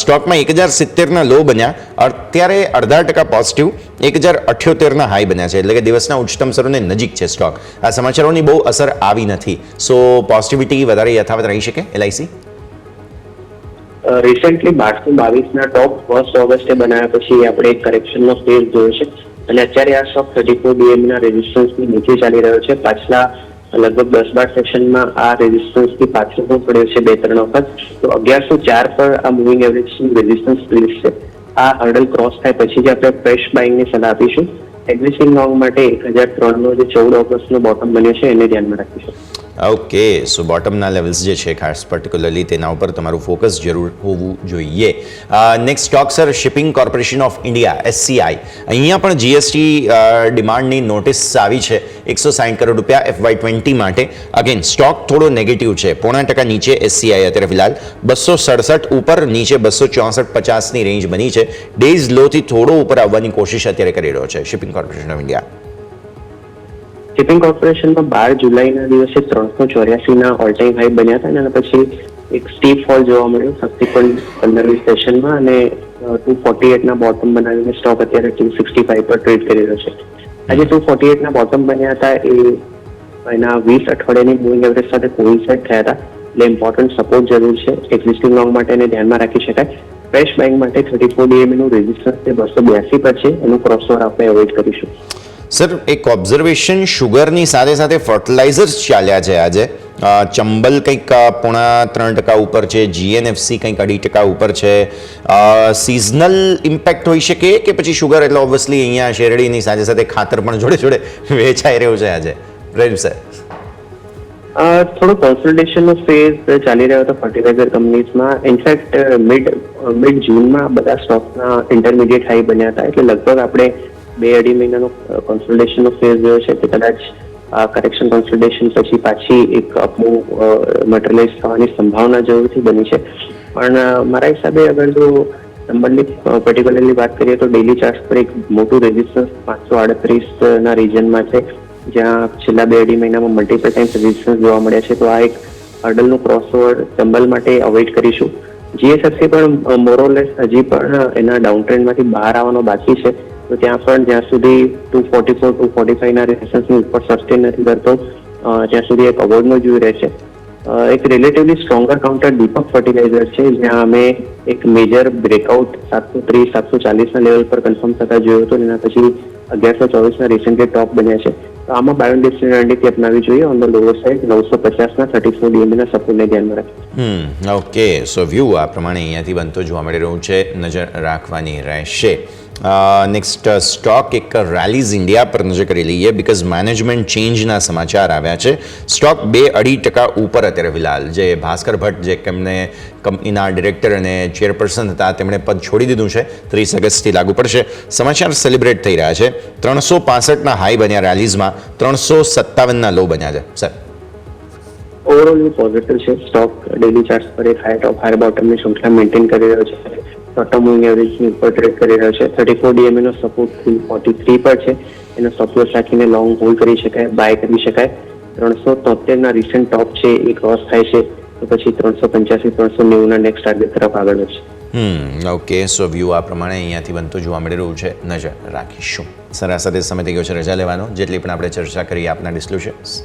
સ્ટોકમાં 1070ના લો બન્યા, અત્યારે 0.5% પોઝિટિવ 1078ના હાઈ બન્યા છે, એટલે કે દિવસના ઉચ્ચતમ સ્તરોને નજીક છે સ્ટોક. આ સમાચારોની બહુ અસર આવી નથી, સો પોઝિટિવિટી વધારે યથાવત રહી શકે LIC? રિસેન્ટલી 1222 ટોપ 1 ઓગસ્ટે બનાવ્યા પછી આપણે એક કરેક્શનનો ફેઝ જોયો છે, અને અત્યારે આ સ્ટોક 34 DMA ના રેઝિસ્ટન્સની નીચે ચાલી રહ્યો છે. પાછલા લગભગ 10-12 સેશનમાં આ રેઝિસ્ટન્સથી પાછો પણ પડ્યો છે 2-3 વખત. તો 1104 પર આ મૂવિંગ એવરેજની રેઝિસ્ટન્સ પ્લેસ છે. આ હર્ડલ ક્રોસ થાય પછી જ આપણે ફ્રેશ બાઇંગની સલાહ આપીશું. એક્ઝિસ્ટિંગ લોંગ માટે 1003 નો જે 14 ઓગસ્ટનો બોટમ બન્યો છે એને ધ્યાનમાં રાખીશું. ઓકે, સો બોટમના લેવલ્સ જે છે ખાસ પર્ટિક્યુલરલી તેના ઉપર તમારું ફોકસ જરૂર હોવું જોઈએ. Next stock sir, shipping corporation of India SCI. અહીંયા પણ GST ડિમાન્ડની નોટિસ આવી છે 160 કરોડ રૂપિયા FY20 માટે. અગેન સ્ટોક થોડો નેગેટિવ છે, 0.5% નીચે SCI અત્યારે ફિલહાલ 267 ઉપર, નીચે 264-50ની રેન્જ બની છે. ડેઝ લોથી થોડો ઉપર આવવાની કોશિશ અત્યારે કરી રહ્યો છે shipping corporation of India. Shipping કોર્પોરેશનમાં 12 જુલાઈના દિવસે 384ના ઓલ ટાઈમ હાઈ બન્યા હતા, અને પછી એક સ્ટીપ ફોલ જોવા મળ્યો સબસિક્વન્ટ 15મી સેશનમાં, અને 248ના બોટમ બનાવીને સ્ટોક અત્યારે 265 પર ટ્રેડ કરી રહ્યો છે. આજે 248ના બોટમ બન્યા હતા એ એના 20 અઠવાડિયાની મૂવિંગ એવરેજ સાથે કોઇન્સાઇડ થયા હતા, એટલે ઇમ્પોર્ટન્ટ સપોર્ટ જરૂર છે. એક્ઝિસ્ટિંગ લોંગ માટે એને ધ્યાનમાં રાખી શકાય. ફ્રેશ બાઇંગ માટે 34 DMA નું રેઝિસ્ટન્સ 282 પર છે, એનું ક્રોસઓવર આપણે અવોઇડ કરીશું. સર, એક ઓબ્ઝર્વેશન, શુગરની સાથે સાથે ફર્ટિલાઇઝર્સ ચાલ્યા છે આજે. ચંબલ કંઈક 0.3% ઉપર છે, GNFC કંઈક 2% ઉપર છે. સિઝનલ ઇમ્પેક્ટ હોઈ શકે કે પછી શુગર એટલે ઓબ્વિયસલી અહીંયા શેરડીની સાથે સાથે ખાતર પણ જોડે જોડે વેચાઈ રહ્યું છે આજે? રેડ સર, થોડો કોન્સોલિડેશનનો ફેઝ ચાલી રહ્યો હતો ફર્ટિલાઇઝર કંપનીઝમાં. ઇનફેક્ટ મિડ જૂનમાં બધા સ્ટોકના ઇન્ટરમીડિયેટ હાઈ બન્યા હતા, એટલે લગભગ આપણે 2-2.5 મહિનાનો કોન્સોલિડેશનનો ફેઝ જોયો છે કે કદાચ કરેક્શન કોન્સોલિડેશન પછી પાછી એક અપમૂવ મટીરિયલાઇઝ થવાની સંભાવના જરૂરથી બની છે. પણ મારા હિસાબે અગર જો નંબરની પર્ટિક્યુલરલી વાત કરીએ તો ડેલી ચાર્ટ પર એક મોટું રેઝિસ્ટન્સ 538ના રિજનમાં છે, જ્યાં છેલ્લા 2-2.5 મહિનામાં મલ્ટિપલ ટાઈમ્સ રેઝિસ્ટન્સ જોવા મળ્યા છે. તો આ એક હર્ડલનું ક્રોસઓવર ચંબલ માટે અવોઇડ કરીશું. GSFC પણ મોરોલેસ હજી પણ એના ડાઉન ટ્રેન્ડમાંથી બહાર આવવાનો બાકી છે, તો ત્યાં પણ જ્યાં સુધી 244-245ના રેઝિસ્ટન્સની ઉપર સસ્ટેન નથી કરતો ત્યાં સુધી એક અવોઇડનો જોઈ રહેશે. એક રિલેટિવલી સ્ટ્રોંગર કાઉન્ટર દીપક ફર્ટિલાઇઝર છે, જ્યાં અમે એક મેજર બ્રેકઆઉટ 730-740ના લેવલ પર કન્ફર્મ થતા જોયો હતો, એના પછી 1124ના રિસેન્ટલી ટોપ બન્યા છે. તો આમાં બાયોન્ડિસ્ટની રણનીતિ અપનાવી જોઈએ. ઓન ધ લોવર સાઈડ 950ના 34 DMA સપોર્ટને ધ્યાનમાં રાખીએ. ઓકે, સો વ્યૂ આ પ્રમાણે અહીંયાથી બનતો જોવા મળી રહ્યું છે, નજર રાખવાની રહેશે. નેક્સ્ટ સ્ટોક એક રેલીઝ ઇન્ડિયા પર નજર કરી લઈએ, બીકોઝ મેનેજમેન્ટ ચેન્જના સમાચાર આવ્યા છે. સ્ટોક 2-2.5% ઉપર અત્યારે ફિલહાલ. જે ભાસ્કર ભટ્ટ જે એમને કંપનીના ડિરેક્ટર અને ચેરપર્સન હતા તેમણે પદ છોડી દીધું છે, 30 ઓગસ્ટથી લાગુ પડશે. સમાચાર સેલિબ્રેટ થઈ રહ્યા છે. 365ના હાઈ બન્યા રેલીઝમાં, 357ના લો બન્યા છે. સર, ઓવરઓલ પોઝિટિવ છે. સ્ટોક ડેલી ચાર્ટ પર એક હાઈ ટોપ હાઈ બોટમની શૃંખલા મેન્ટેન કરી રહ્યો છે. શોર્ટ ટર્મ મૂવિંગ એવરેજની ઉપર ટ્રેડ કરી રહ્યો છે. 34 DMA નો સપોર્ટ 343 પર છે, એનો સ્ટોપ લોસ રાખીને લોંગ હોલ્ડ કરી શકાય, બાય કરી શકાય. 373ના રિસેન્ટ ટોપ છે એ ક્રોસ થાય છે તો પછી 385-390ના નેક્સ્ટ ટાર્ગેટ તરફ આગળ વધશે. ઓકે, સો વ્યૂ આ પ્રમાણે અહીંયાથી બનતો જોવા મળી રહ્યું છે, નજર રાખીશું. સર, આ સાથે સમય થઈ ગયો છે રજા લેવાનો. જેટલી પણ આપણે ચર્ચા કરી આપના ડિસ્ક્લોઝર્સ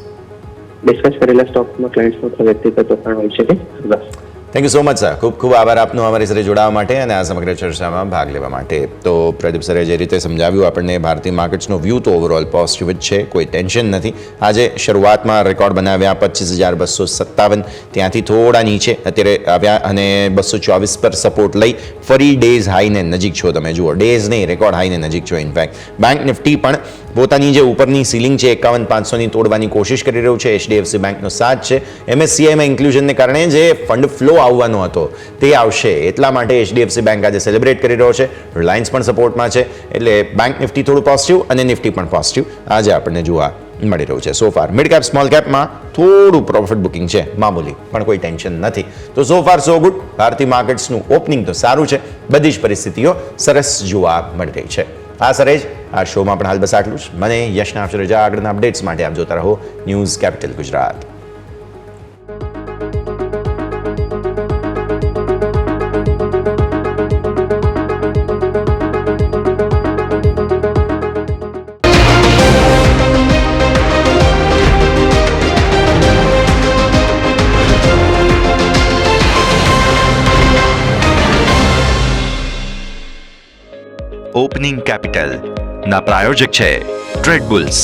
ડિસ્કસ કરેલા સ્ટોકમાં ક્લાયન્ટ્સનો વ્યક્તિગત રોકાણ હોઈ શકે. બસ. Thank you so much sir. ખૂબ ખૂબ આભાર આપનો અમારી સાથે જોડાવા માટે અને આ સમગ્ર ચર્ચામાં ભાગ લેવા માટે. તો પ્રદીપ સરે જે રીતે સમજાવ્યું આપણને ભારતીય માર્કેટ્સનો વ્યૂ તો ઓવરઓલ પોઝિટિવ જ છે, કોઈ ટેન્શન નથી. આજે શરૂઆતમાં રેકોર્ડ બનાવ્યા 25,257, ત્યાંથી થોડા નીચે અત્યારે આવ્યા અને 224 પર સપોર્ટ લઈ ફરી ડેઝ હાઈને નજીક છો. તમે જુઓ, ડેઝ નહીં, રેકોર્ડ હાઈને નજીક છો. ઇનફેક્ટ બેંક નિફ્ટી પણ પોતાની જે ઉપરની સીલિંગ છે 51,500ની તોડવાની કોશિશ કરી રહ્યું છે. HDFC બેંકનો સાથ છે. MSCIમાં ઇન્ક્લુઝનને કારણે જે ફંડ ફ્લો આવવાનો હતો તે આવશે, એટલા માટે HDFC બેંક આજે સેલિબ્રેટ કરી રહ્યો છે. રિલાયન્સ પણ સપોર્ટમાં છે, એટલે બેંક નિફ્ટી થોડું પોઝિટિવ અને નિફ્ટી પણ પોઝિટિવ આજે આપણને જોવા મળી રહ્યું છે. So far mid cap small કેપમાં થોડું પ્રોફિટ બુકિંગ છે, મામૂલી, પણ કોઈ ટેન્શન નથી. તો સો ફાર સો ગુડ. ભારતીય માર્કેટ્સનું ઓપનિંગ તો સારું છે, બધી જ પરિસ્થિતિઓ સરસ જોવા મળી રહી છે. આ સરે જ આ શોમાં પણ હાલ બસ આટલું જ. મને યશના આપશે રજા. આગળના અપડેટ્સ માટે આપ જોતા રહો news capital Gujarat. Opening capital ना प्रायोजक है ट्रेड बुल्स.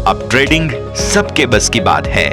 अब ट्रेडिंग सबके बस की बात है.